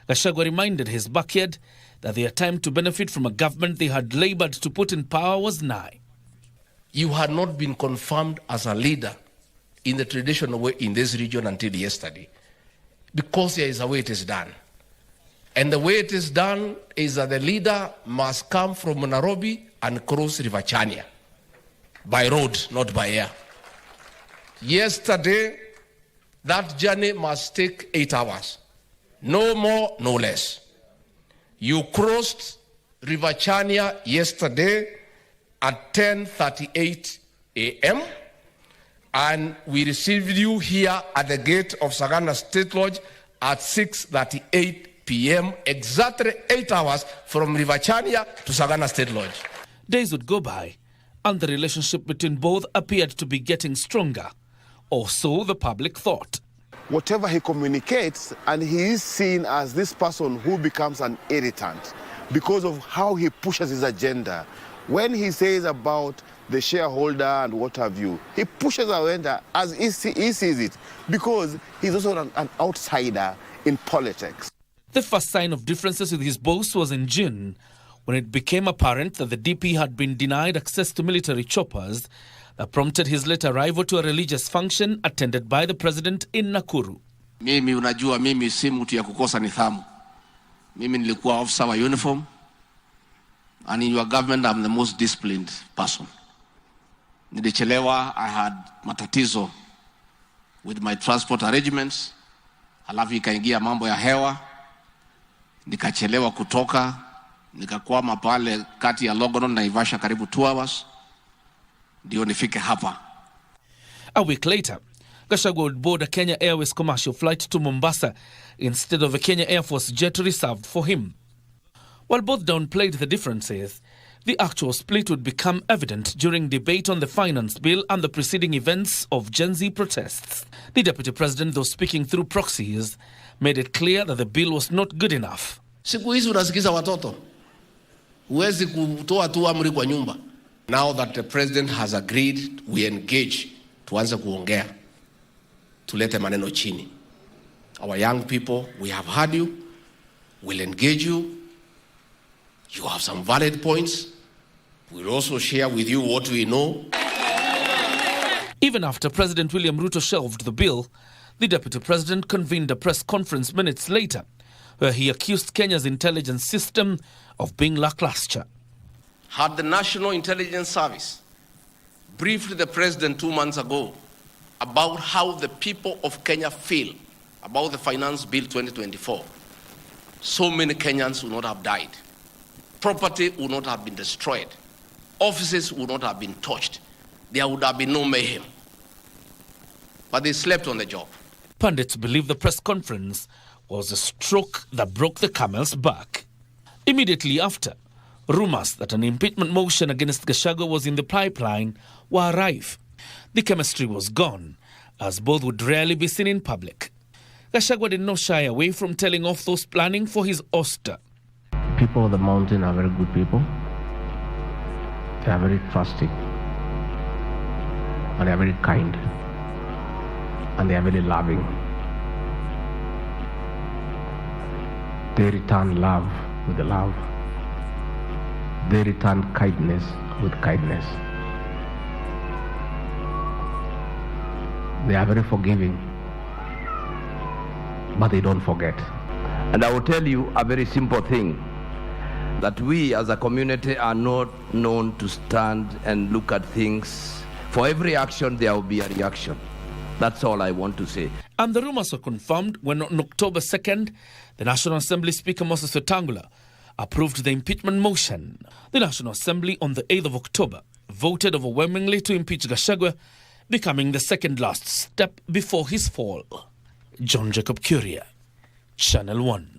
Gachagua reminded his backyard that their time to benefit from a government they had labored to put in power was nigh. You had not been confirmed as a leader in the traditional way in this region until yesterday, because there is a way it is done. And the way it is done is that the leader must come from Nairobi and cross River Chania by road, not by air. Yesterday, that journey must take 8 hours. No more, no less. You crossed River Chania yesterday at 10:38 a.m. and we received you here at the gate of Sagana State Lodge at 6:38 p.m., exactly 8 hours from Rivachania to Sagana State Lodge. Days would go by, and the relationship between both appeared to be getting stronger, or so the public thought. Whatever he communicates, and he is seen as this person who becomes an irritant because of how he pushes his agenda. When he says about the shareholder and what have you, he pushes our agenda as he sees it, because he's also an outsider in politics. The first sign of differences with his boss was in June, when it became apparent that the DP had been denied access to military choppers that prompted his late arrival to a religious function attended by the president in Nakuru. Mimi unajua mimi si mtu ya kukosa nidhamu. Mimi nilikuwa officer wa uniform, and in your government I'm the most disciplined person. Nilichelewa, I had matatizo with my transport arrangements. Halafu ikaingia mambo ya hewa. Nikachelewa kutoka, nikakwama pale kati ya Logonon na Naivasha karibu 2 hours. Ndio nifike hapa. A week later, Gachagua would board a Kenya Airways commercial flight to Mombasa instead of a Kenya Air Force jet reserved for him. While both downplayed the differences, the actual split would become evident during debate on the finance bill and the preceding events of Gen Z protests. The deputy president, though speaking through proxies, made it clear that the bill was not good enough. Siku hizi unasikiza watoto. Huwezi kutoa tu amri kwa nyumba. Now that the president has agreed, we engage tuanze kuongea. Tulete maneno chini. Our young people, we have heard you. We'll engage you. You have some valid points. We'll also share with you what we know. Even after President William Ruto shelved the bill, the deputy president convened a press conference minutes later, where he accused Kenya's intelligence system of being lackluster. Had the National Intelligence Service briefed the president 2 months ago about how the people of Kenya feel about the Finance Bill 2024, so many Kenyans would not have died. Property would not have been destroyed. Offices would not have been touched. There would have been no mayhem. But they slept on the job. Pundits believe the press conference was a stroke that broke the camel's back. Immediately after, rumors that an impeachment motion against Gachagua was in the pipeline were rife. The chemistry was gone, as both would rarely be seen in public. Gachagua did not shy away from telling off those planning for his ouster. People of the mountain are very good people. They are very trusting. And they are very kind. And they are very loving. They return love with love. They return kindness with kindness. They are very forgiving, but they don't forget. And I will tell you a very simple thing, that we as a community are not known to stand and look at things. For every action, there will be a reaction. That's all I want to say. And the rumors were confirmed when on October 2nd, the National Assembly Speaker Moses Wetangula approved the impeachment motion. The National Assembly on the 8th of October voted overwhelmingly to impeach Gachagua, becoming the second last step before his fall. John Jacob Kithure, Channel 1.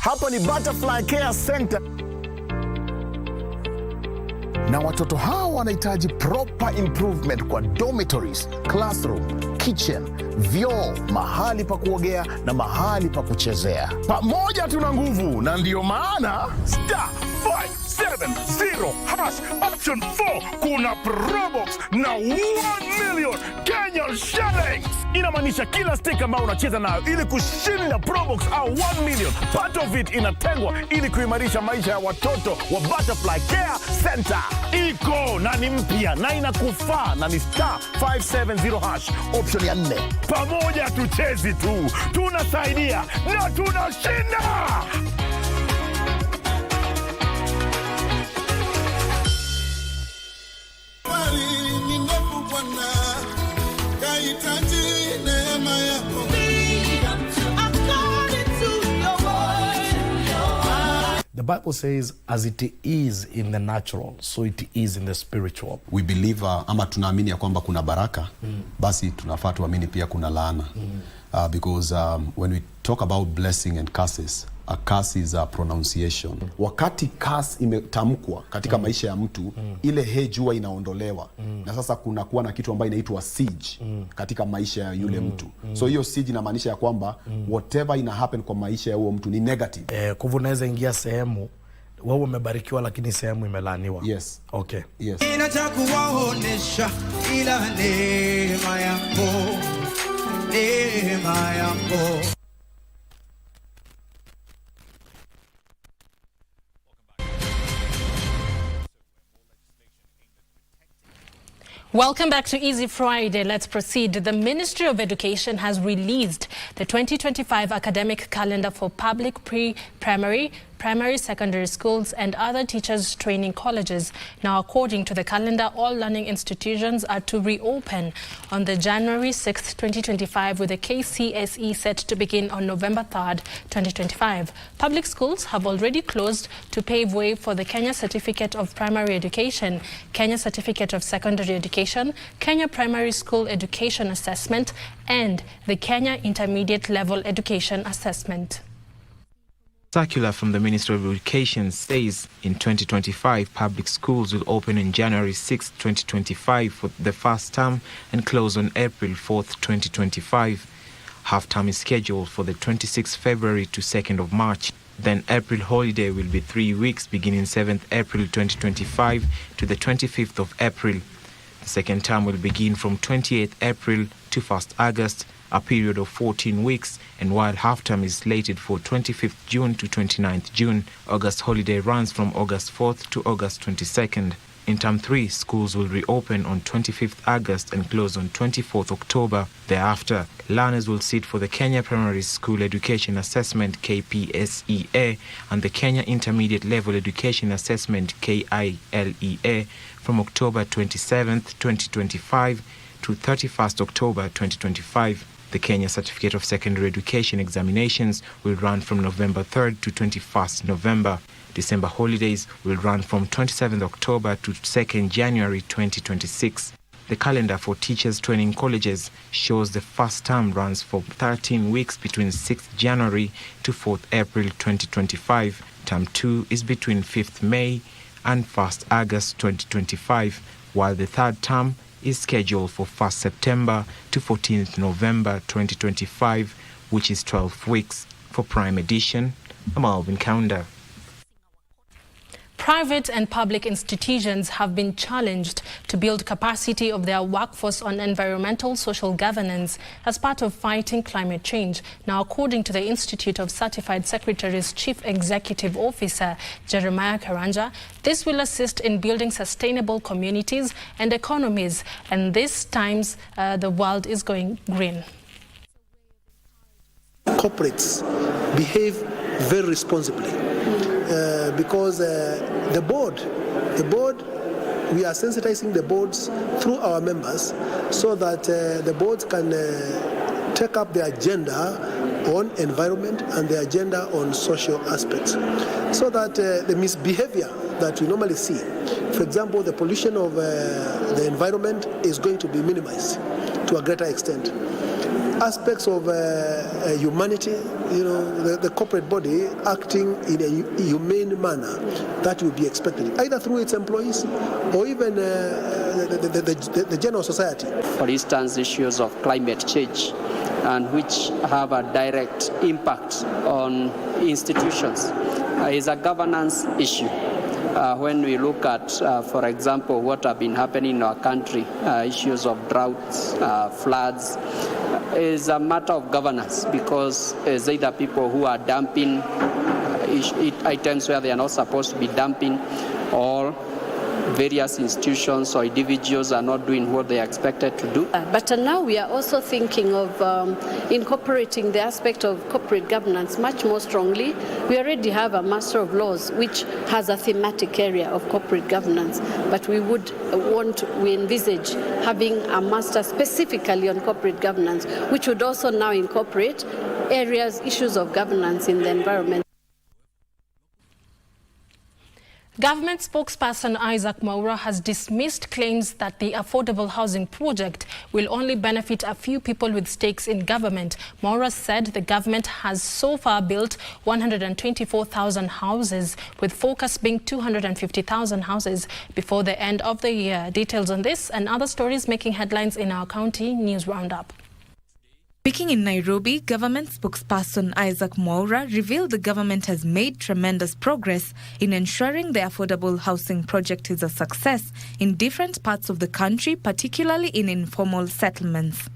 Hapa ni Butterfly Care Center. Na watoto hawa wanahitaji proper improvement kwa dormitories, classroom, kitchen, vyoo, mahali pa kuogea na mahali pa kuchezea. Pamoja tuna nguvu, na ndio maana Star 5 570# option 4 kuna probox na 1 million Kenyan shillings. Inamaanisha kila stake ambao unacheza nayo ili kushinda probox au 1 million, part of it inatengwa ili kuimarisha maisha ya watoto wa Butterfly Care Center. Iko na ni mpya na inakufaa na ni *570# option ya 4. Pamoja tuchezi tu, tunasaidia na tunashinda. The Bible says, as it is in the natural, so it is in the spiritual. We believe, ama tunaamini ya kwamba kuna baraka, basi tunafaa tuamini pia kuna laana. Because when we talk about blessing and curses, a curse is a pronunciation. Wakati curse imetamkwa katika maisha ya mtu, ile hedge huwa inaondolewa. Na sasa kuna kuwa na kitu ambayo inaitwa siege katika maisha ya yule mtu. So hiyo siege inamaanisha ya kwamba whatever ina happen kwa maisha ya huo mtu ni negative. Kwa hivyo unaweza ingia sehemu wewe umebarikiwa lakini sehemu imelaaniwa. Yes. Okay. Yes. Inachakuwaonesha ila neema yako. Neema yako. Welcome back to Easy Friday. Let's proceed. The Ministry of Education has released the 2025 academic calendar for public pre-primary, primary, secondary schools and other teachers training colleges. Now, according to the calendar, all learning institutions are to reopen on the January 6th, 2025, with the KCSE set to begin on November 3rd, 2025. Public schools have already closed to pave way for the Kenya Certificate of Primary Education, Kenya Certificate of Secondary Education, Kenya Primary School Education Assessment, and the Kenya Intermediate Level Education Assessment. Circular from the Ministry of Education says in 2025, public schools will open on January 6, 2025 for the first term and close on April 4, 2025. Half-term is scheduled for the 26th February to 2nd of March. Then April holiday will be 3 weeks beginning 7th April 2025 to the 25th of April. The second term will begin from 28th April to 1st August, a period of 14 weeks, and while half-term is slated for 25th June to 29th June, August holiday runs from August 4th to August 22nd. In Term 3, schools will reopen on 25th August and close on 24th October. Thereafter, learners will sit for the Kenya Primary School Education Assessment KPSEA and the Kenya Intermediate Level Education Assessment KILEA from October 27th, 2025 to 31st October 2025. The Kenya Certificate of Secondary Education examinations will run from November 3rd to 21st November. December holidays will run from 27th October to 2nd January 2026. The calendar for teachers training colleges shows the first term runs for 13 weeks between 6th January to 4th April 2025. Term 2 is between 5th May and 1st August 2025, while the third term is scheduled for 1st September to 14th November 2025, which is 12 weeks. For Prime Edition, I'm Alvin Kaunda. Private and public institutions have been challenged to build capacity of their workforce on environmental social governance as part of fighting climate change. Now, according to the Institute of Certified Secretaries Chief Executive Officer Jeremiah Karanja, this will assist in building sustainable communities and economies, and this times the world is going green. Corporates behave very responsibly. Because the board, we are sensitizing the boards through our members so that the boards can take up the agenda on environment and the agenda on social aspects, so that the misbehavior that we normally see, for example, the pollution of the environment is going to be minimized to a greater extent. Aspects of humanity, the corporate body acting in a humane manner, that will be expected, either through its employees or even the general society. For instance, issues of climate change, and which have a direct impact on institutions, is a governance issue. When we look at, for example, what have been happening in our country, issues of droughts, floods, is a matter of governance, because it's either people who are dumping items where they are not supposed to be dumping, or various institutions or individuals are not doing what they are expected to do. But now we are also thinking of incorporating the aspect of corporate governance much more strongly. We already have a Master of Laws which has a thematic area of corporate governance, but we envisage having a master specifically on corporate governance, which would also now incorporate issues of governance in the environment. Government spokesperson Isaac Mwaura has dismissed claims that the affordable housing project will only benefit a few people with stakes in government. Mwaura said the government has so far built 124,000 houses, with focus being 250,000 houses before the end of the year. Details on this and other stories making headlines in our county news roundup. Speaking in Nairobi, government spokesperson Isaac Mwaura revealed the government has made tremendous progress in ensuring the affordable housing project is a success in different parts of the country, particularly in informal settlements.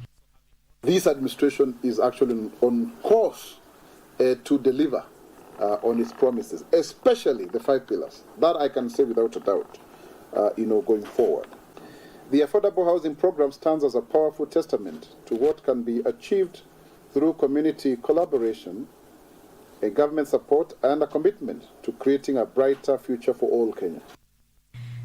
This administration is actually on course to deliver on its promises, especially the 5 pillars. That I can say without a doubt, going forward. The affordable housing program stands as a powerful testament to what can be achieved through community collaboration, a government support, and a commitment to creating a brighter future for all Kenyans.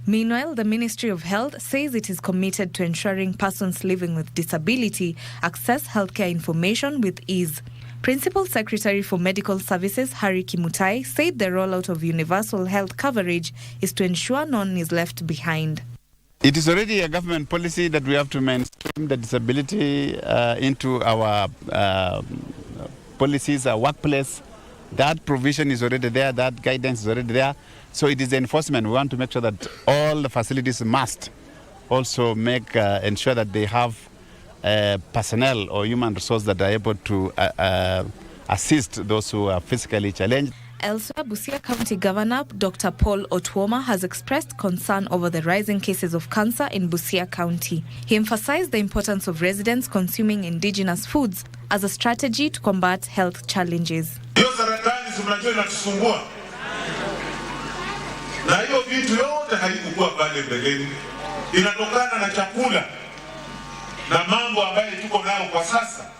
Meanwhile, the Ministry of Health says it is committed to ensuring persons living with disability access healthcare information with ease. Principal Secretary for Medical Services Harry Kimutai said the rollout of universal health coverage is to ensure none is left behind. It is already a government policy that we have to mainstream the disability into our policies, our workplace. That provision is already there, that guidance is already there. So it is the enforcement. We want to make sure that all the facilities must also ensure that they have personnel or human resource that are able to assist those who are physically challenged. Elsewhere, Busia County Governor Dr. Paul Otuoma has expressed concern over the rising cases of cancer in Busia County. He emphasized the importance of residents consuming indigenous foods as a strategy to combat health challenges. Hiyo saratani mnajua inatusumbua. Na hiyo vitu yote haikuwa pale mbeleni. Inatokana na chakula na mambo ambayo tuko nayo kwa sasa.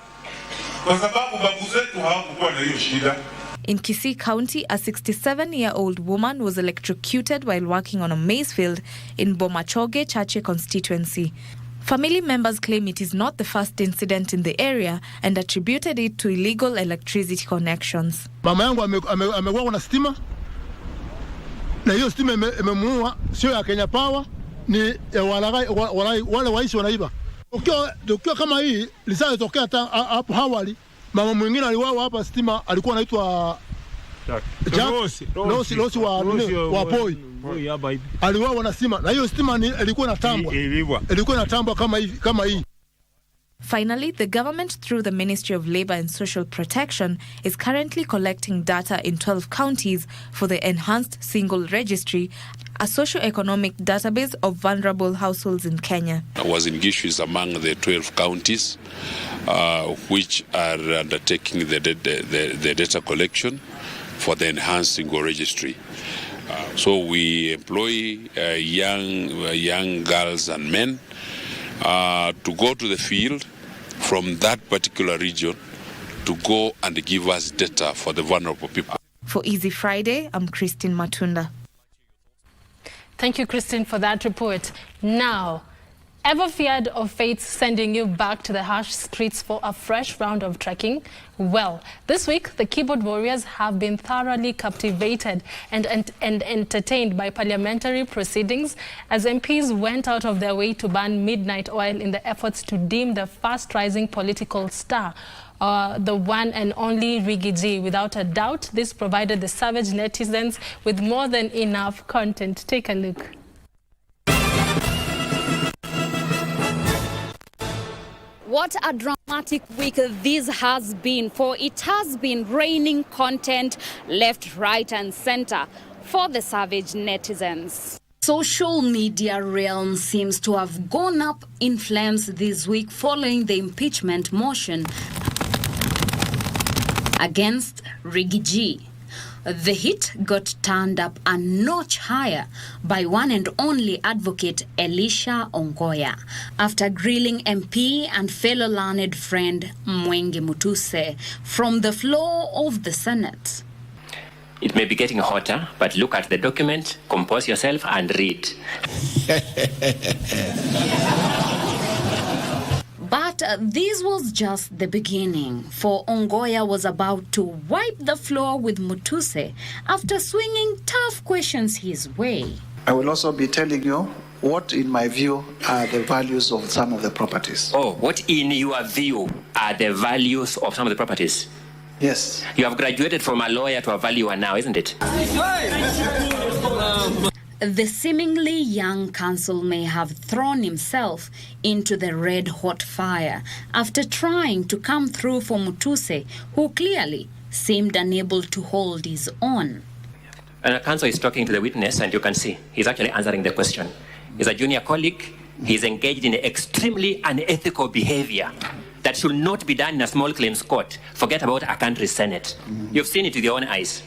Kwa sababu babu zetu hawakuwa na hiyo shida. In Kisii County, a 67-year-old woman was electrocuted while working on a maize field in Bomachoge Chache constituency. Family members claim it is not the first incident in the area and attributed it to illegal electricity connections. Mama yangu amekuwa na stima, na hiyo stima imemuua, sio ya Kenya Power, ni wale waisi wanaiba. Ukiwa kama hii lisali tokea hapo awali, mama mwingine aliwawa hapa stima, alikuwa anaitwa Losi wa Poi. Aliwawa na stima, na hiyo stima ilikuwa inatambwa kama hii. Finally, the government, through the Ministry of Labour and Social Protection, is currently collecting data in 12 counties for the Enhanced Single Registry, a socio-economic database of vulnerable households in Kenya. I was engaged with among the 12 counties which are undertaking the data collection for the Enhanced Single Registry. So we employ young girls and men to go to the field from that particular region to go and give us data for the vulnerable people. For Easy Friday, I'm Christine Matunda. Thank you, Christine, for that report. Now, ever feared of fate sending you back to the harsh streets for a fresh round of trekking? Well, this week, the keyboard warriors have been thoroughly captivated and entertained by parliamentary proceedings as MPs went out of their way to burn midnight oil in the efforts to dim the fast-rising political star, the one and only Riggy. Without a doubt, this provided the savage netizens with more than enough content. Take a look. What a dramatic week this has been, for it has been raining content left, right and center for the savage netizens. Social media realm seems to have gone up in flames this week following the impeachment motion against Riggy. The heat got turned up a notch higher by one and only advocate Elisha Ongoya after grilling MP and fellow learned friend Mwenge Mutuse from the floor of the Senate. It may be getting hotter, but look at the document, compose yourself and read. But this was just the beginning, for Ongoya was about to wipe the floor with Mutuse after swinging tough questions his way. I will also be telling you what, in my view, are the values of some of the properties. Oh, what in your view are the values of some of the properties? Yes. You have graduated from a lawyer to a valuer now, isn't it? The seemingly young counsel may have thrown himself into the red-hot fire after trying to come through for Mutuse, who clearly seemed unable to hold his own. And the counsel is talking to the witness, and you can see he's actually answering the question. He's a junior colleague. He's engaged in extremely unethical behavior that should not be done in a small claims court. Forget about a country's Senate. You've seen it with your own eyes.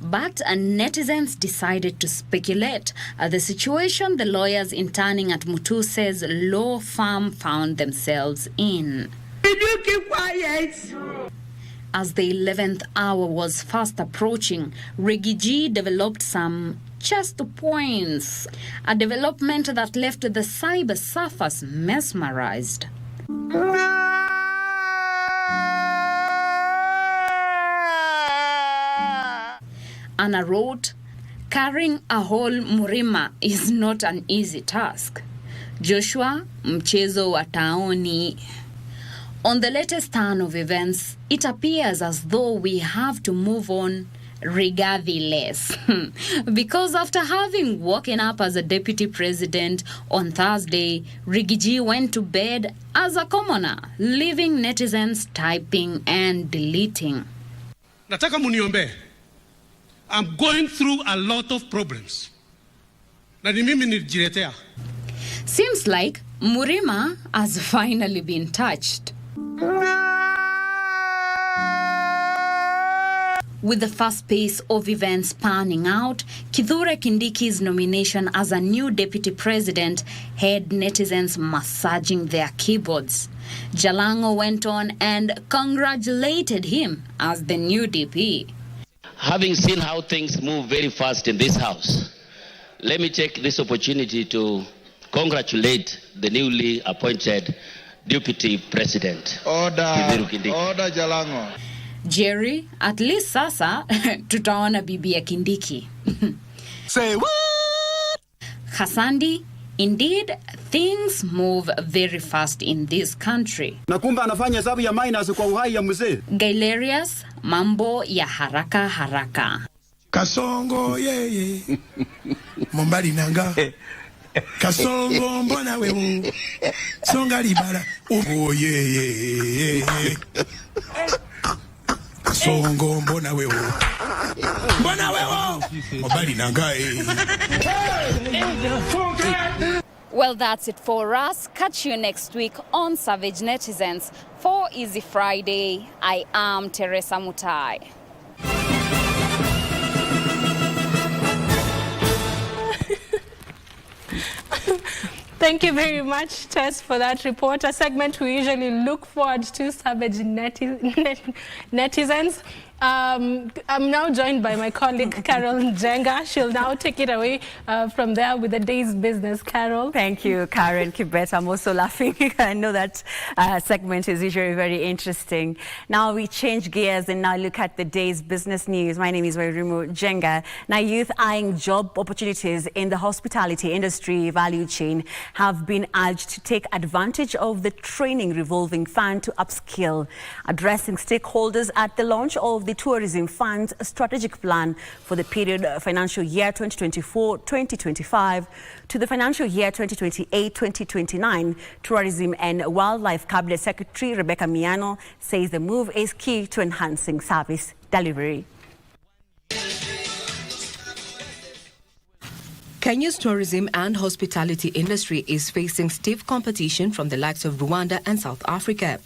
But netizens decided to speculate the situation the lawyers interning at Mutuse's law firm found themselves in. Did you keep quiet? As the 11th hour was fast approaching, Riggy developed some chest points, a development that left the cyber surfers mesmerized. Anna wrote, carrying a whole Murima is not an easy task. Joshua, mchezo wa taoni. On the latest turn of events, it appears as though we have to move on regardless. Because after having woken up as a deputy president on Thursday, Riggy went to bed as a commoner, leaving netizens typing and deleting. Nataka muniombe. I'm going through a lot of problems. Na ni mimi nilijiletea. Seems like Murima has finally been touched. With the fast pace of events panning out, Kithure Kindiki's nomination as a new deputy president had netizens massaging their keyboards. Jalango went on and congratulated him as the new DP. Having seen how things move very fast in this house, let me take this opportunity to congratulate the newly appointed deputy president. Order Jalango. Jerry, at least sasa tutaona bibi ya Kindiki. Say what? Hasandi, indeed, things move very fast in this country. Na kumbe anafanya hesabu ya minus kwa uhai ya mzee. Gailarius, mambo ya haraka haraka. Kasongo yeye. Mombali nanga. Kasongo mbona wewe. Songa libala. Oh yeye. Kasongo mbona wewe. Mbona wewe. Mombali nanga. Well, that's it for us. Catch you next week on Savage Netizens. For Easy Friday, I am Teresa Mutai. Thank you very much, Tess, for that report. A segment we usually look forward to, Savage Netizens. I'm now joined by my colleague, Carol Njenga. She'll now take it away from there with the day's business. Carol. Thank you, Caren, Kibbett. I'm also laughing. I know that segment is usually very interesting. Now we change gears and now look at the day's business news. My name is Wairimu Njenga. Now, youth eyeing job opportunities in the hospitality industry value chain have been urged to take advantage of the training revolving fund to upskill. Addressing stakeholders at the launch of the Tourism Fund's strategic plan for the period financial year 2024-2025 to the financial year 2028-2029. Tourism and Wildlife Cabinet Secretary Rebecca Miano says the move is key to enhancing service delivery. Kenya's tourism and hospitality industry is facing stiff competition from the likes of Rwanda and South Africa.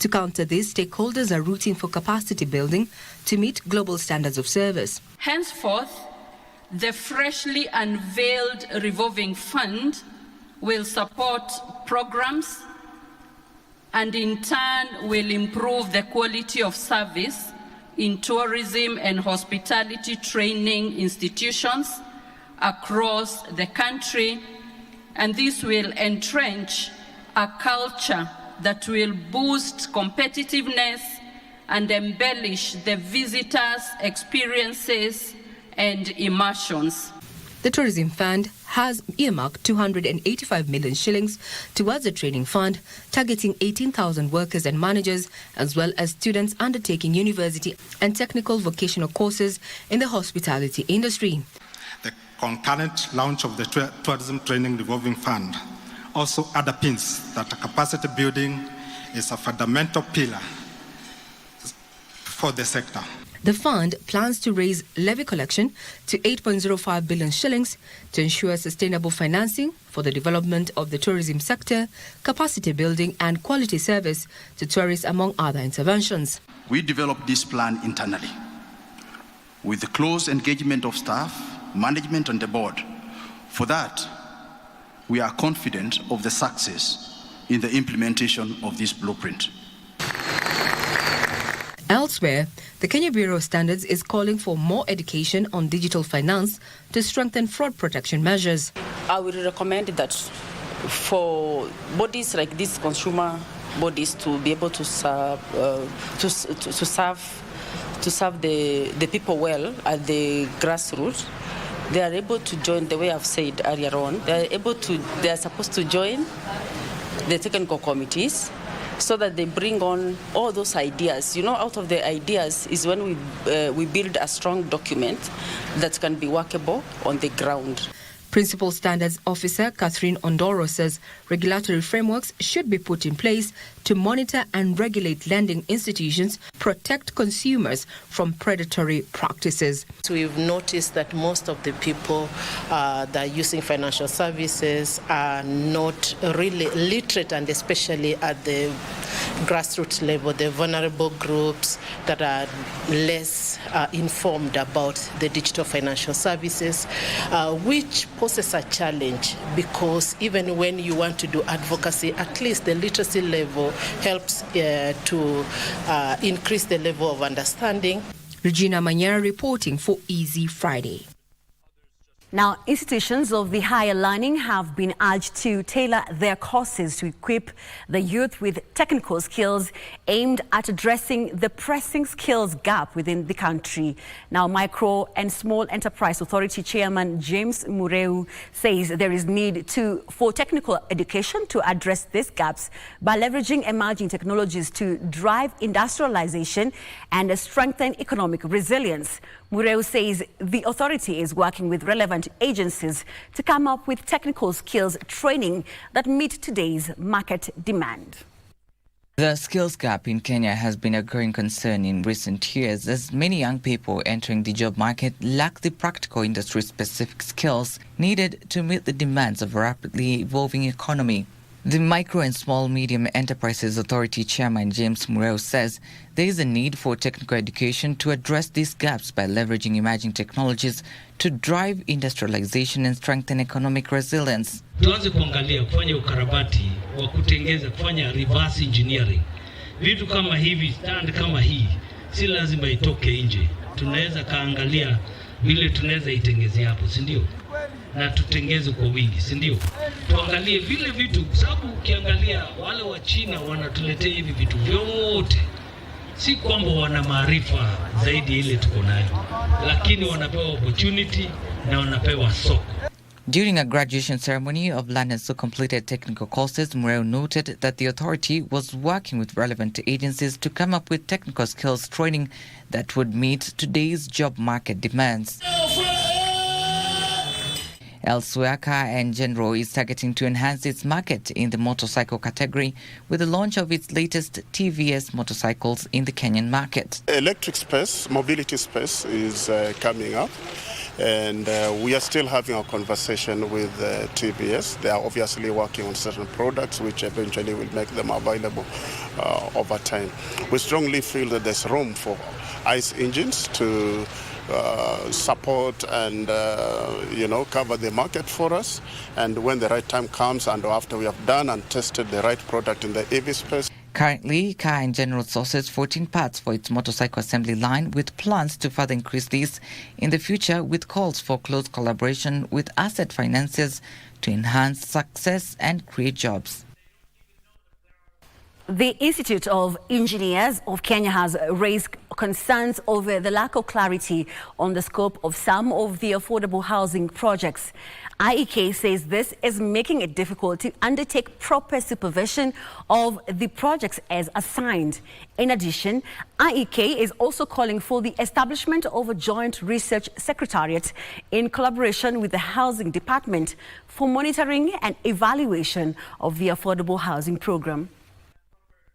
To counter this, stakeholders are rooting for capacity building to meet global standards of service. Henceforth, the freshly unveiled revolving fund will support programs and in turn will improve the quality of service in tourism and hospitality training institutions across the country, and this will entrench a culture that will boost competitiveness and embellish the visitors' experiences and immersions. The Tourism Fund has earmarked 285 million shillings towards a training fund targeting 18,000 workers and managers, as well as students undertaking university and technical vocational courses in the hospitality industry. The concurrent launch of the Tourism Training Revolving Fund also underpins that capacity building is a fundamental pillar for the sector. The fund plans to raise levy collection to 8.05 billion shillings to ensure sustainable financing for the development of the tourism sector, capacity building and quality service to tourists, among other interventions. We developed this plan internally with the close engagement of staff, management and the board. For that, we are confident of the success in the implementation of this blueprint. Elsewhere, the Kenya Bureau of Standards is calling for more education on digital finance to strengthen fraud protection measures. I would recommend that for bodies like these consumer bodies to be able to serve the people well at the grassroots. They are able to join, the way I've said earlier on, they are supposed to join the technical committees so that they bring on all those ideas. You know, out of the ideas is when we build a strong document that can be workable on the ground. Principal Standards Officer Catherine Ondoro says regulatory frameworks should be put in place to monitor and regulate lending institutions, protect consumers from predatory practices. We've noticed that most of the people that are using financial services are not really literate, and especially at the grassroots level, the vulnerable groups that are less informed about the digital financial services, which poses a challenge, because even when you want to do advocacy, at least the literacy level helps to increase the level of understanding. Regina Manyera reporting for Easy Friday. Now, institutions of the higher learning have been urged to tailor their courses to equip the youth with technical skills aimed at addressing the pressing skills gap within the country. Now, Micro and Small Enterprise Authority Chairman James Mureu says there is need for technical education to address these gaps by leveraging emerging technologies to drive industrialization and strengthen economic resilience. Mureu says the authority is working with relevant agencies to come up with technical skills training that meet today's market demand. The skills gap in Kenya has been a growing concern in recent years, as many young people entering the job market lack the practical industry-specific skills needed to meet the demands of a rapidly evolving economy. The Micro and Small Medium Enterprises Authority Chairman James Mureu says there is a need for technical education to address these gaps by leveraging emerging technologies to drive industrialization and strengthen economic resilience. Tuanze kuangalia kufanya ukarabati wa kutengeza, kufanya reverse engineering. Vitu kama hivi, stand kama hii, si lazima itoke nje. Tunaweza kaangalia vile tunaweza itengeze hapo, si ndio? Na tutengeze kwa wingi, si ndio? Tuangalie vile vitu, sababu ukiangalia wale wa China wanatuletea hivi vitu vyote. Si kwamba wana maarifa zaidi ile tuko nayo, lakini wanapewa opportunity na wanapewa soko. During a graduation ceremony of learners who completed technical courses, Mureo noted that the authority was working with relevant agencies to come up with technical skills training that would meet today's job market demands. Elsewhere, Caren is targeting to enhance its market in the motorcycle category with the launch of its latest TVS motorcycles in the Kenyan market. Electric space, mobility space is coming up, and we are still having a conversation with TVS. They are obviously working on certain products which eventually will make them available over time. We strongly feel that there's room for ICE engines to support and cover the market for us, and when the right time comes and after we have done and tested the right product in the EV space. Currently, Caren sources 14 parts for its motorcycle assembly line, with plans to further increase this in the future, with calls for close collaboration with asset financiers to enhance success and create jobs. The Institute of Engineers of Kenya has raised concerns over the lack of clarity on the scope of some of the affordable housing projects. IEK says this is making it difficult to undertake proper supervision of the projects as assigned. In addition, IEK is also calling for the establishment of a joint research secretariat in collaboration with the Housing Department for monitoring and evaluation of the affordable housing program.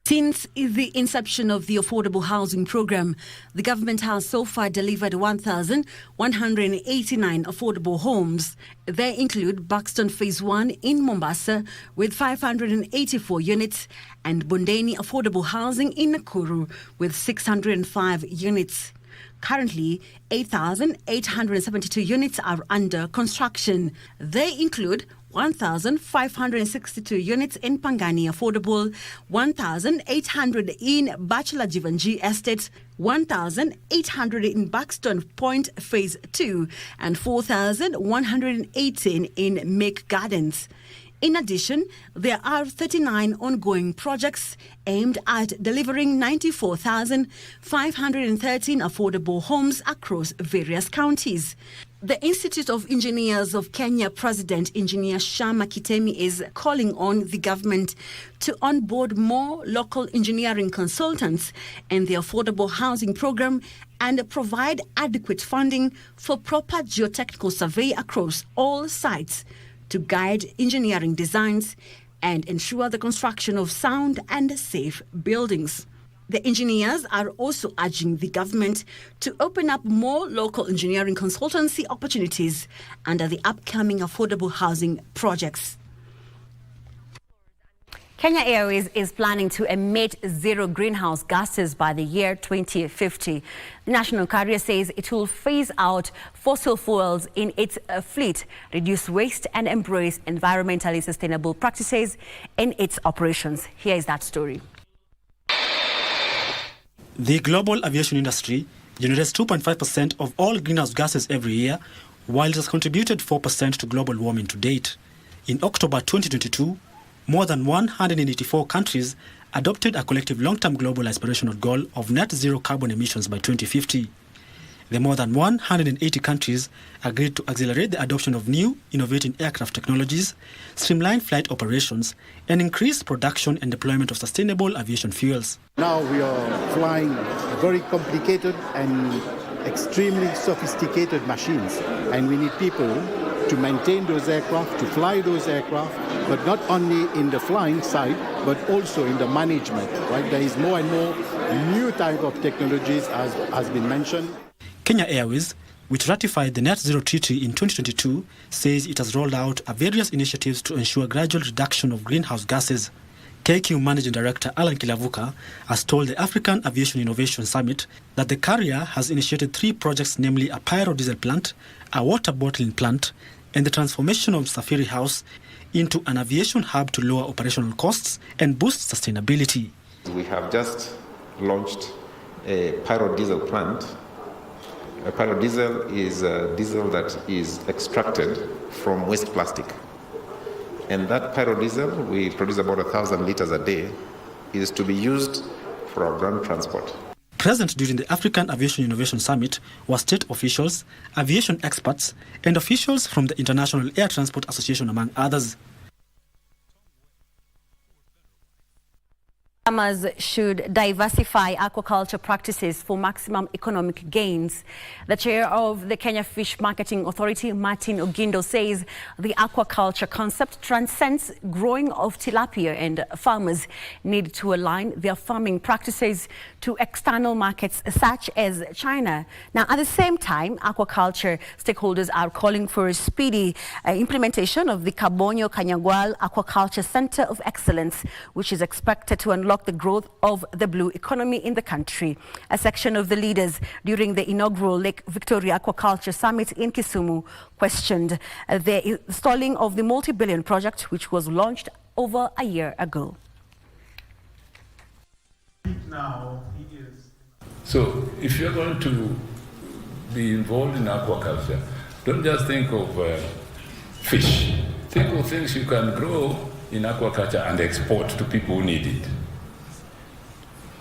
Since the inception of the affordable housing program, the government has so far delivered 1,189 affordable homes. They include Buxton Phase 1 in Mombasa with 584 units and Bondeni Affordable Housing in Nakuru with 605 units. Currently, 8,872 units are under construction. They include 1,562 units in Pangani Affordable, 1,800 in Bachelor Jivanji Estate, 1,800 in Buxton Point Phase 2, and 4,118 in Make Gardens. In addition, there are 39 ongoing projects aimed at delivering 94,513 affordable homes across various counties. The Institute of Engineers of Kenya President Engineer Shama Kitemi is calling on the government to onboard more local engineering consultants in the affordable housing program and provide adequate funding for proper geotechnical survey across all sites to guide engineering designs and ensure the construction of sound and safe buildings. The engineers are also urging the government to open up more local engineering consultancy opportunities under the upcoming affordable housing projects. Kenya Airways is planning to emit zero greenhouse gases by the year 2050. The national carrier says it will phase out fossil fuels in its fleet, reduce waste and embrace environmentally sustainable practices in its operations. Here is that story. The global aviation industry generates 2.5% of all greenhouse gases every year, while it has contributed 4% to global warming to date. In October 2022, more than 184 countries adopted a collective long-term global aspirational goal of net zero carbon emissions by 2050. The more than 180 countries agreed to accelerate the adoption of new, innovative aircraft technologies, streamline flight operations, and increase production and deployment of sustainable aviation fuels. Now we are flying very complicated and extremely sophisticated machines, and we need people to maintain those aircraft, to fly those aircraft, but not only in the flying side, but also in the management. Right? There is more and more new type of technologies, as has been mentioned. Kenya Airways, which ratified the Net Zero Treaty in 2022, says it has rolled out various initiatives to ensure gradual reduction of greenhouse gases. KQ Managing Director Alan Kilavuka has told the African Aviation Innovation Summit that the carrier has initiated 3 projects, namely a pyro-diesel plant, a water bottling plant, and the transformation of Safiri House into an aviation hub to lower operational costs and boost sustainability. We have just launched a pyro-diesel plant. A pyro-diesel is a diesel that is extracted from waste plastic. And that pyro-diesel, we produce about 1,000 liters a day, is to be used for our ground transport. Present during the African Aviation Innovation Summit were state officials, aviation experts, and officials from the International Air Transport Association, among others. Farmers should diversify aquaculture practices for maximum economic gains. The chair of the Kenya Fish Marketing Authority, Martin Ogindo, says the aquaculture concept transcends growing of tilapia, and farmers need to align their farming practices to external markets such as China. Now, at the same time, aquaculture stakeholders are calling for a speedy implementation of the Kabonyo Kanyagwal Aquaculture Center of Excellence, which is expected to unlock the growth of the blue economy in the country. A section of the leaders during the inaugural Lake Victoria Aquaculture Summit in Kisumu questioned the stalling of the multi-billion project, which was launched over a year ago. So if you're going to be involved in aquaculture, don't just think of fish. Think of things you can grow in aquaculture and export to people who need it.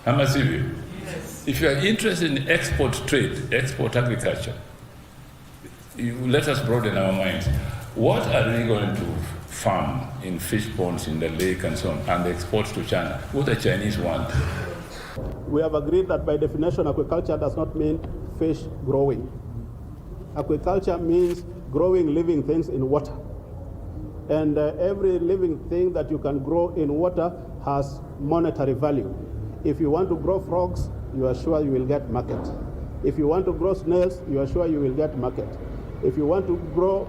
Am I serious? Yes. If you are interested in export trade, export agriculture, let us broaden our minds. What are we going to farm in fish ponds in the lake and so on and export to China? What the Chinese want? We have agreed that by definition, aquaculture does not mean fish growing. Aquaculture means growing living things in water. And every living thing that you can grow in water has monetary value. If you want to grow frogs, you are sure you will get market. If you want to grow snails, you are sure you will get market. If you want to grow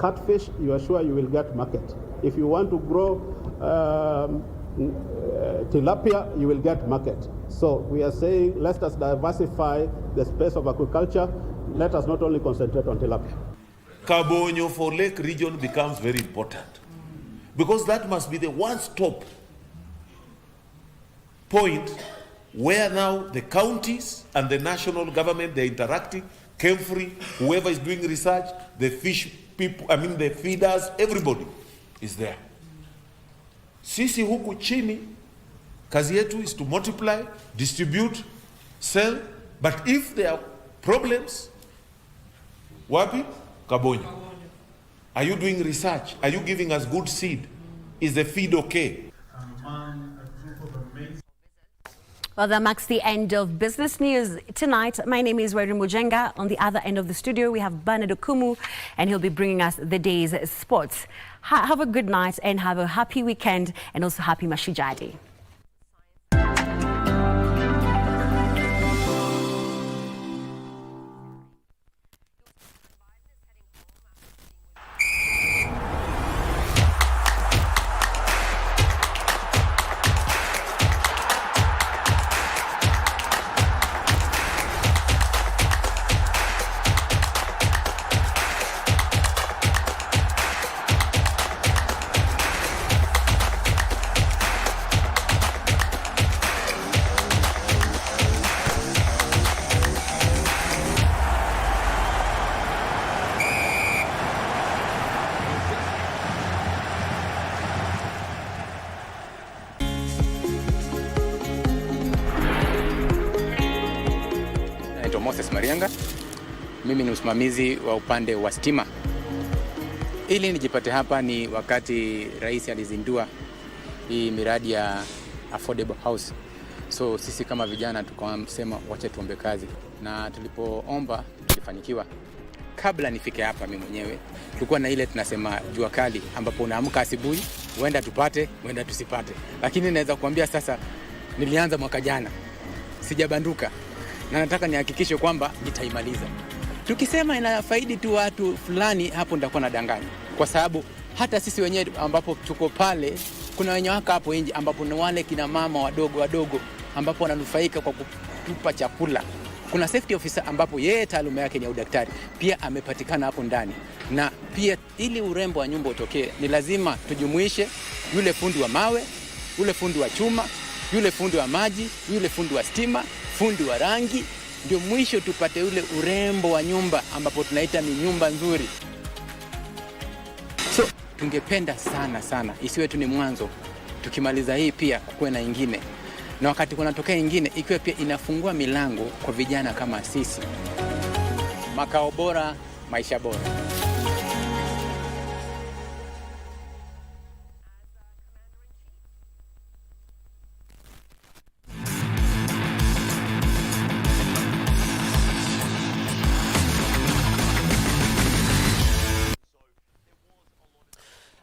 catfish, you are sure you will get market. If you want to grow tilapia, you will get market. So we are saying, let us diversify the space of aquaculture. Let us not only concentrate on tilapia. Kabonyo for Lake region becomes very important because that must be the one-stop point where now the counties and the national government, they're interacting, Kemfree, whoever is doing research, the fish people, the feeders, everybody is there. Sisi huku chini, kazi yetu is to multiply, distribute, sell, but if there are problems, wapi? Kabonyo. Are you doing research? Are you giving us good seed? Is the feed okay? Well, that marks the end of business news tonight. My name is Wairimu Jenga. On the other end of the studio, we have Bernard Okumu, and he'll be bringing us the day's sports. Have a good night and have a happy weekend, and also happy Mashujaa Day. Mimi ni msimamizi wa upande wa stima. Ili nijipate hapa ni wakati rais alizindua hii miradi ya affordable house. So sisi kama vijana tukasema wacha tuombe kazi, na tulipoomba tulifanikiwa. Kabla nifike hapa mimi mwenyewe tulikuwa na ile tunasema jua kali, ambapo unaamka asubuhi huenda tupate huenda tusipate, lakini naweza kuambia sasa nilianza mwaka jana, sijabanduka, na nataka nihakikishe kwamba nitaimaliza. Tukisema inafaidi tu watu fulani, hapo nitakuwa nadanganya, kwa sababu hata sisi wenyewe ambapo tuko pale, kuna wenye waka hapo nje ambapo ni wale kina mama wadogo ambapo wananufaika kwa kutupa chakula. Kuna safety officer ambapo yeye taaluma yake ni ya udaktari, pia amepatikana hapo ndani. Na pia ili urembo wa nyumba utokee, ni lazima tujumuishe yule fundi wa mawe, yule fundi wa chuma, yule fundi wa maji, yule fundi wa stima, fundi wa rangi, ndio mwisho tupate ule urembo wa nyumba ambapo tunaita ni nyumba nzuri. So tungependa sana isiwe tu ni mwanzo, tukimaliza hii pia kuwe na ingine. na wakati kunatokea nyingine ikiwa pia inafungua milango kwa vijana kama sisi. Makao bora, maisha bora.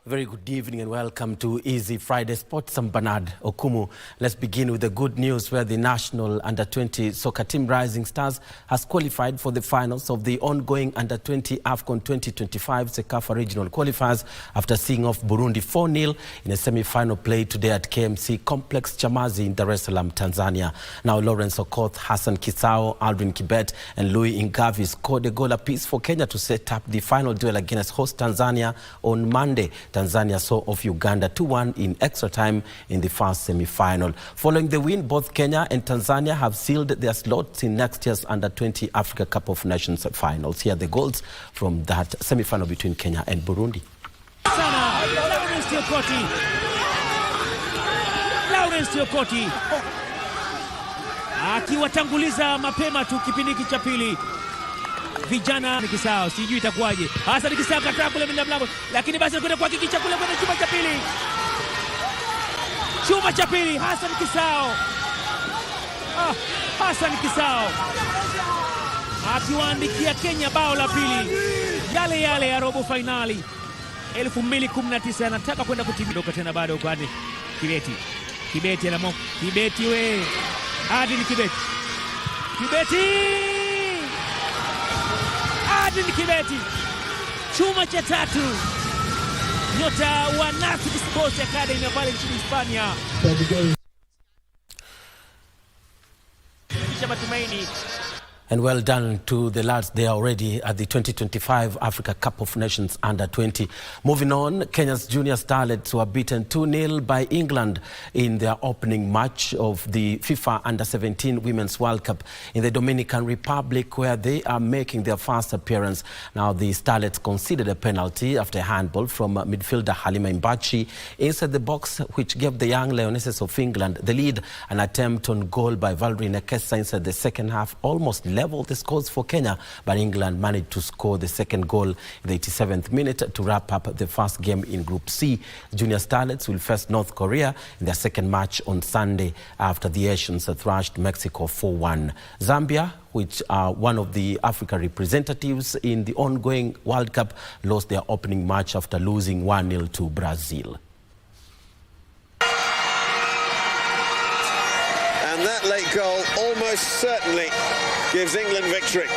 Very good evening and welcome to Easy Friday Sports. I'm Bernard Okumu. Let's begin with the good news where the national under-20 soccer team Rising Stars has qualified for the finals of the ongoing under-20 AFCON 2025 CECAFA regional qualifiers after seeing off Burundi 4-0 in a semi-final play today at KMC Complex Chamazi in Dar es Salaam, Tanzania. Now Lawrence Okoth, Hassan Kisao, Aldrin Kibbett and Louis Ingavi scored a goal apiece for Kenya to set up the final duel against host Tanzania on Monday. Tanzania saw off Uganda 2-1 in extra time in the first semi-final. Following the win, both Kenya and Tanzania have sealed their slots in next year's Under-20 Africa Cup of Nations finals. Here are the goals from that semi-final between Kenya and Burundi. Lawrence Okoti akiwatanguliza mapema tu kipindi cha pili. Vijana ni Kisao, sijui itakuwaje. Hasa ni Kisao kataa kule mlango, lakini basi anakwenda kuhakikisha kule kwenye chuma cha pili. Chuma cha pili, Hassan Kisao. Hassan Kisao akiwaandikia Kenya bao la pili. Yale yale ya robo finali 2019, anataka kwenda kutimiza tena bado kwani Kibbett. Kibbett anamwona Kibbett we. Hadi ni Kibbett. Kibbett. Chuma cha tatu. Nyota wa Nastic Sports Academy ya pale nchini Hispania. Kisha matumaini. And well done to the lads. They are already at the 2025 Africa Cup of Nations Under-20. Moving on, Kenya's junior starlets were beaten 2-0 by England in their opening match of the FIFA Under-17 Women's World Cup in the Dominican Republic, where they are making their first appearance. Now, the starlets conceded a penalty after a handball from midfielder Halima Mbachi inside the box, which gave the young Lionesses of England the lead. An attempt on goal by Valerie Nekesa inside the second half almost leveled the scores for Kenya, but England managed to score the second goal in the 87th minute to wrap up the first game in Group C. Junior starlets will face North Korea in their second match on Sunday after the Asians thrashed Mexico 4-1. Zambia, which are one of the Africa representatives in the ongoing World Cup, lost their opening match after losing 1-0 to Brazil. And that late goal almost certainly gives England victory.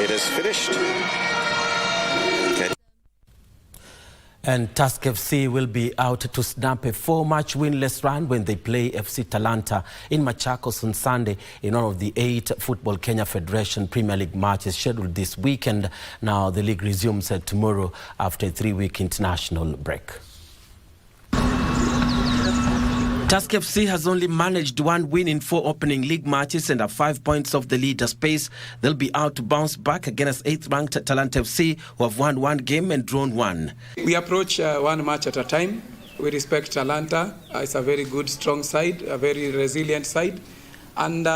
It is finished. And Tusk FC will be out to snap a 4-match winless run when they play FC Talanta in Machakos on Sunday in one of the 8 Football Kenya Federation Premier League matches scheduled this weekend. Now the league resumes tomorrow after a 3-week international break. Tusk FC has only managed 1 win in 4 opening league matches and are 5 points off the leader's pace. They'll be out to bounce back against 8th-ranked Talanta FC, who have won 1 game and drawn 1. We approach 1 match at a time. We respect Talanta. It's a very good, strong side, a very resilient side. And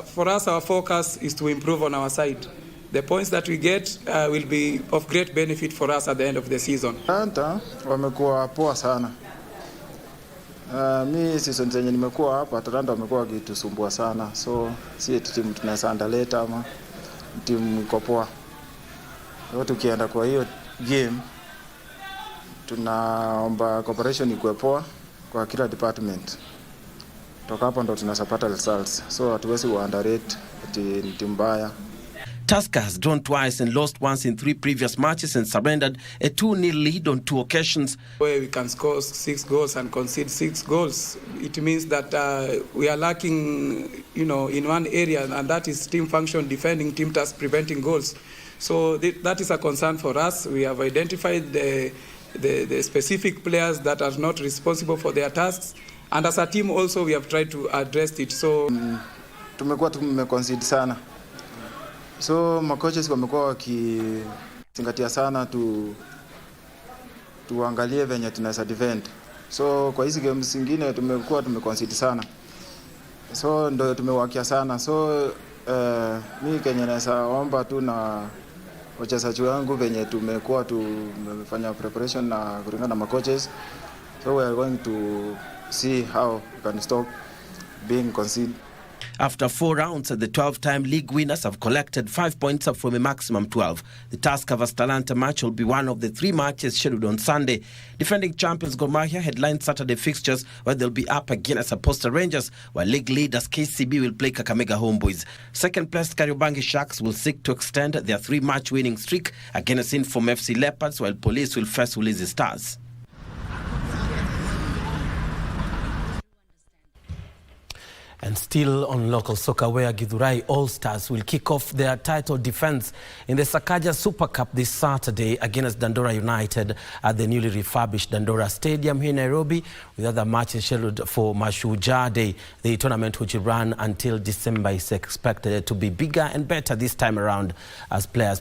for us, our focus is to improve on our side. The points that we get will be of great benefit for us at the end of the season. Talanta wamekuwa poa sana. Mi season zenye nimekuwa hapa Atalanta wamekuwa wakitusumbua sana, so si timu tunaweza andaleta ama timu iko poa. Leo tukienda kwa hiyo game tunaomba cooperation ikuwe poa kwa kila department. Toka hapo ndo tunasapata results, so hatuwezi underrate timu mbaya. Tusker has drawn twice and lost once in 3 previous matches and surrendered a 2-0 lead on 2 occasions. Where we can score 6 goals and concede 6 goals, it means that we are lacking, in one area, and that is team function, defending, team task, preventing goals. So that is a concern for us. We have identified the specific players that are not responsible for their tasks, and as a team also we have tried to address it. So tumekuwa tumeconcede sana. So makoches wamekuwa wakizingatia sana tuangalie venye tunaweza defend. So kwa hizi games zingine tumeconcede sana. So ndio tumewakia sana. So mimi Kenya naweza omba tu na wachezaji wangu venye tumefanya preparation na kulingana na coaches. So we are going to see how we can stop being conceded. After 4 rounds, the 12-time league winners have collected 5 points from a maximum 12. The Tusker vs Talanta match will be one of the 3 matches scheduled on Sunday. Defending champions Gor Mahia headline Saturday fixtures where they'll be up against Aposta Rangers, while league leaders KCB will play Kakamega Homeboys. Second-placed Kariobangi Sharks will seek to extend their 3-match winning streak against Inform FC Leopards, while Police will face Ulinzi Stars. And still on local soccer, where Kithure All-Stars will kick off their title defense in the Sakaja Super Cup this Saturday against Dandora United at the newly refurbished Dandora Stadium here in Nairobi, with other matches scheduled for Mashujaa Day. The tournament, which will run until December, is expected to be bigger and better this time around as players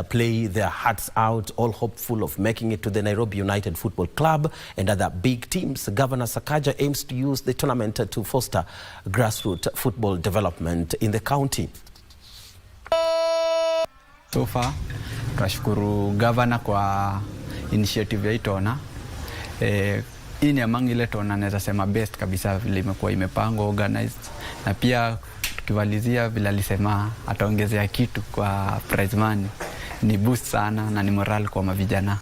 play their hearts out, all hopeful of making it to the Nairobi United Football Club and other big teams. Governor Sakaja aims to use the tournament to foster grassroots football development in the county. So far, tunashukuru governor kwa initiative ya itona. Hii ni among ile tona naweza sema best kabisa vile imekuwa imepangwa, organized, na pia tukivalizia vile alisema ataongezea kitu kwa prize money. Ni boost sana na ni moral kwa mavijana.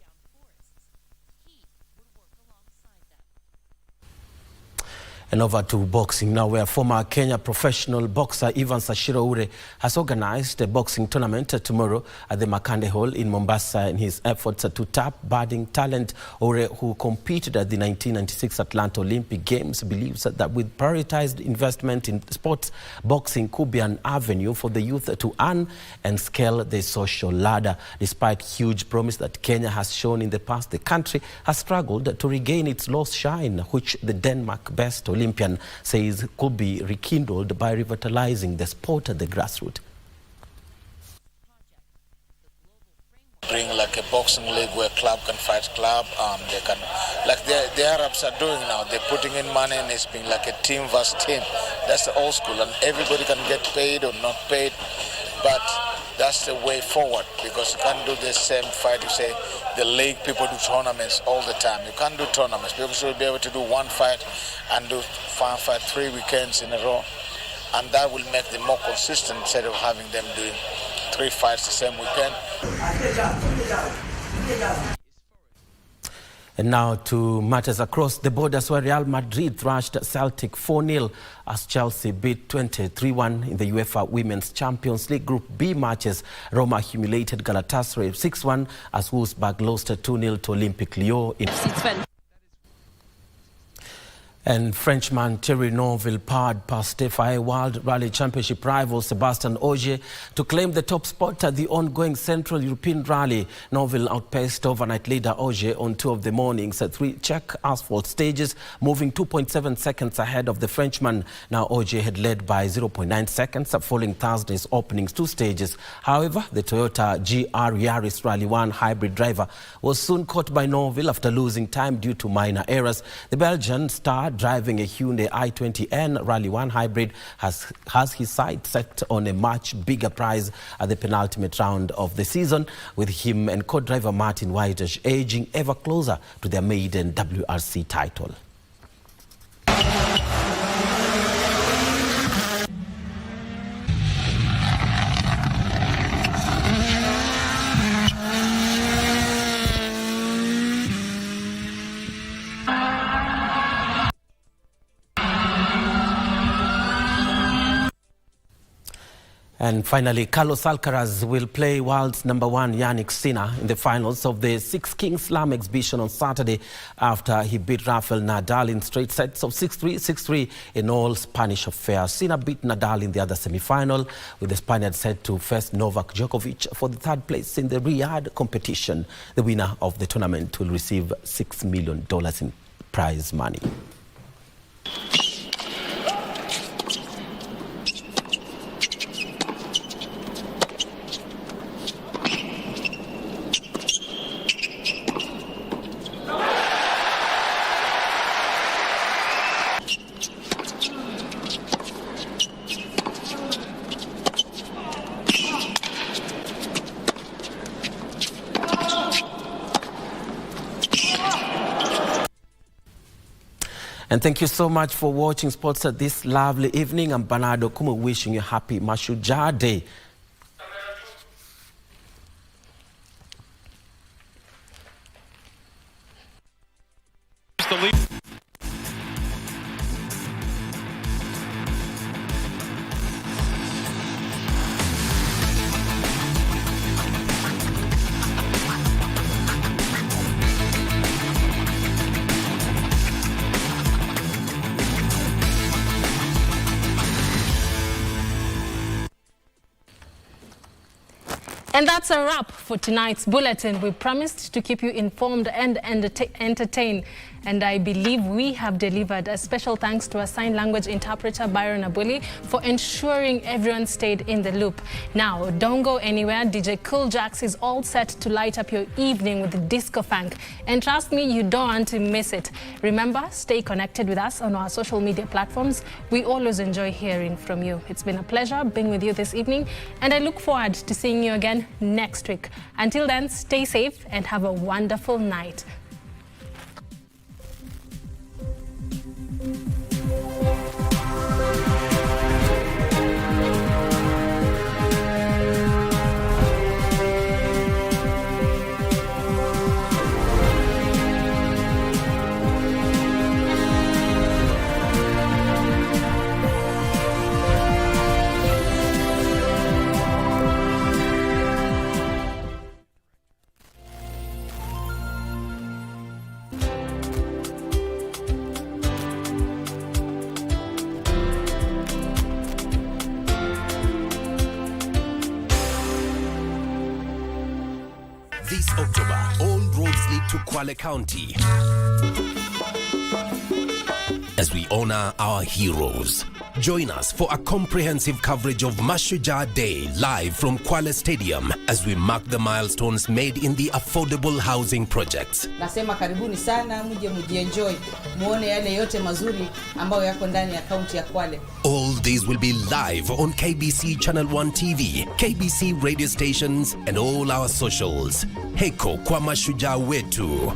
And over to boxing now, where former Kenya professional boxer Ivan Sashiro Ure has organized a boxing tournament tomorrow at the Makande Hall in Mombasa in his efforts to tap budding talent. Ure, who competed at the 1996 Atlanta Olympic Games, believes that with prioritized investment in sports, boxing could be an avenue for the youth to earn and scale the social ladder. Despite huge promise that Kenya has shown in the past, the country has struggled to regain its lost shine, which the Denmark-based Olympian says could be rekindled by revitalizing the sport at the grassroots. Bring like a boxing league where club can fight club. They can, like the Arabs are doing now. They're putting in money and it's being like a team versus team. That's the old school, and everybody can get paid or not paid. But that's the way forward, because you can't do the same fight. You say the league people do tournaments all the time. You can't do tournaments. People should be able to do one fight and do fight 3 weekends in a row, and that will make them more consistent instead of having them doing 3 fights the same weekend. And now to matters across the borders, where Real Madrid thrashed Celtic 4-0 as Chelsea beat 23-1 in the UEFA Women's Champions League Group B matches. Roma humiliated Galatasaray 6-1 as Wolfsburg lost 2-0 to Olympique Lyon in And Frenchman Thierry Neuville powered past FIA World Rally Championship rival Sébastien Ogier to claim the top spot at the ongoing Central European Rally. Neuville outpaced overnight leader Ogier on 2 of the morning's 3 Czech asphalt stages, moving 2.7 seconds ahead of the Frenchman. Now Ogier had led by 0.9 seconds following Thursday's opening 2 stages. However, the Toyota GR Yaris Rally 1 hybrid driver was soon caught by Neuville after losing time due to minor errors. The Belgian star, driving a Hyundai i20N Rally 1 hybrid, has his sights set on a much bigger prize at the penultimate round of the season, with him and co-driver Martin Whitish edging ever closer to their maiden WRC title. And finally, Carlos Alcaraz will play world's #1 Jannik Sinner in the finals of the Six Kings Slam exhibition on Saturday after he beat Rafael Nadal in straight sets of 6-3, 6-3 in all Spanish affairs. Sinner beat Nadal in the other semi-final, with the Spaniard set to face Novak Djokovic for the 3rd place in the Riyadh competition. The winner of the tournament will receive $6 million in prize money. And thank you so much for watching sports at this lovely evening. I'm Bernardo Kumu wishing you a happy Mashujaa Day. And that's a wrap for tonight's bulletin. We promised to keep you informed and entertained, and I believe we have delivered. A special thanks to our sign language interpreter, Byron Abuli, for ensuring everyone stayed in the loop. Now, don't go anywhere. DJ Cool Jacks is all set to light up your evening with the disco funk. And trust me, you don't want to miss it. Remember, stay connected with us on our social media platforms. We always enjoy hearing from you. It's been a pleasure being with you this evening, and I look forward to seeing you again next week. Until then, stay safe and have a wonderful night. This October, all roads lead to Kwale County as we honor our heroes. Join us for a comprehensive coverage of Mashujaa Day live from Kwale Stadium as we mark the milestones made in the affordable housing projects. Nasema karibuni sana, muje enjoy, muone yale yote mazuri ambayo yako ndani ya kaunti ya Kwale. All these will be live on KBC Channel 1 TV, KBC radio stations and all our socials. Heko kwa Mashujaa wetu.